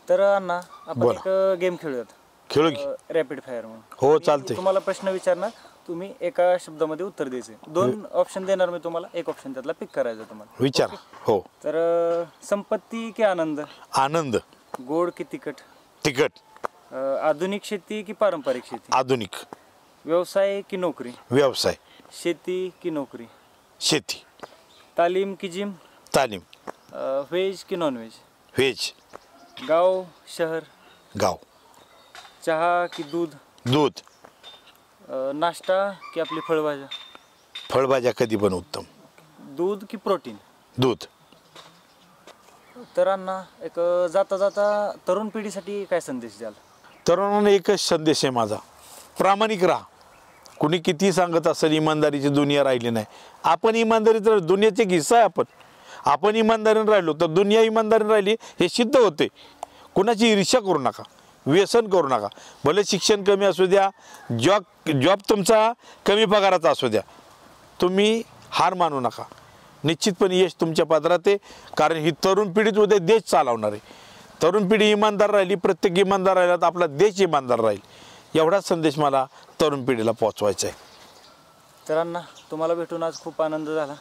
तर अण्णा आपण एक गेम खेळूयात. खेळू की? रॅपिड फायर म्हणून. हो चालते. तुम्हाला प्रश्न विचारणार, तुम्ही एका शब्दामध्ये उत्तर द्यायचे. 2 ऑप्शन देणार मी तुम्हाला, एक ऑप्शन त्यातला पिक करायचं तुम्हाला. विचार. हो. तर संपत्ती की आनंद? आनंद. गोड की तिखट? तिखट. आधुनिक शेती की पारंपरिक शेती? आधुनिक. व्यवसाय की नोकरी? व्यवसाय. शेती की नोकरी? शेती. तालीम की जिम? तालीम. व्हेज की नॉन व्हेज? व्हेज. गाव शहर? गाव. चहा की दूध? दूध. नाश्ता की आपली फळभाज्या? फळभाज्या कधी पण उत्तम. दूध की प्रोटीन? दूध. तर अण्णा एक जाता जाता तरुण पिढीसाठी काय संदेश द्याल? तरुणांना एकच संदेश आहे माझा, प्रामाणिक राहा. कुणी किती सांगत असेल इमानदारीची दुनिया राहिली नाही. आपण इमानदारीत राहिलो, दुनियाचे हिस्सा आहे आपण इमानदारीने राहिलो तर दुनिया इमानदारीने राहिली हे सिद्ध होते. कुणाची ईर्ष्या करू नका, व्यसन करू नका. भले शिक्षण कमी असू द्या, जॉब तुमचा कमी पगाराचा असू द्या, तुम्ही हार मानू नका. निश्चितपणे यश तुमच्या पदरात आहे. कारण ही तरुण पिढीच उद्या देश चालवणार आहे. तरुण पिढी इमानदार राहिली, प्रत्येक इमानदार राहिला तर आपला देश इमानदार राहील. एवढाच संदेश मला तरुण पिढीला पोचवायचा आहे. तर अण्णा तुम्हाला भेटून आज खूप आनंद झाला.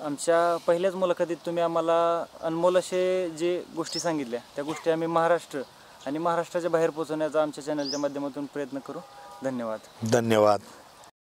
आमच्या पहिल्याच मुलाखतीत तुम्ही आम्हाला अनमोल असे जे गोष्टी सांगितल्या, त्या गोष्टी आम्ही महाराष्ट्र आणि महाराष्ट्राच्या बाहेर पोहोचवण्याचा आमच्या चॅनलच्या माध्यमातून प्रयत्न करू. धन्यवाद. धन्यवाद.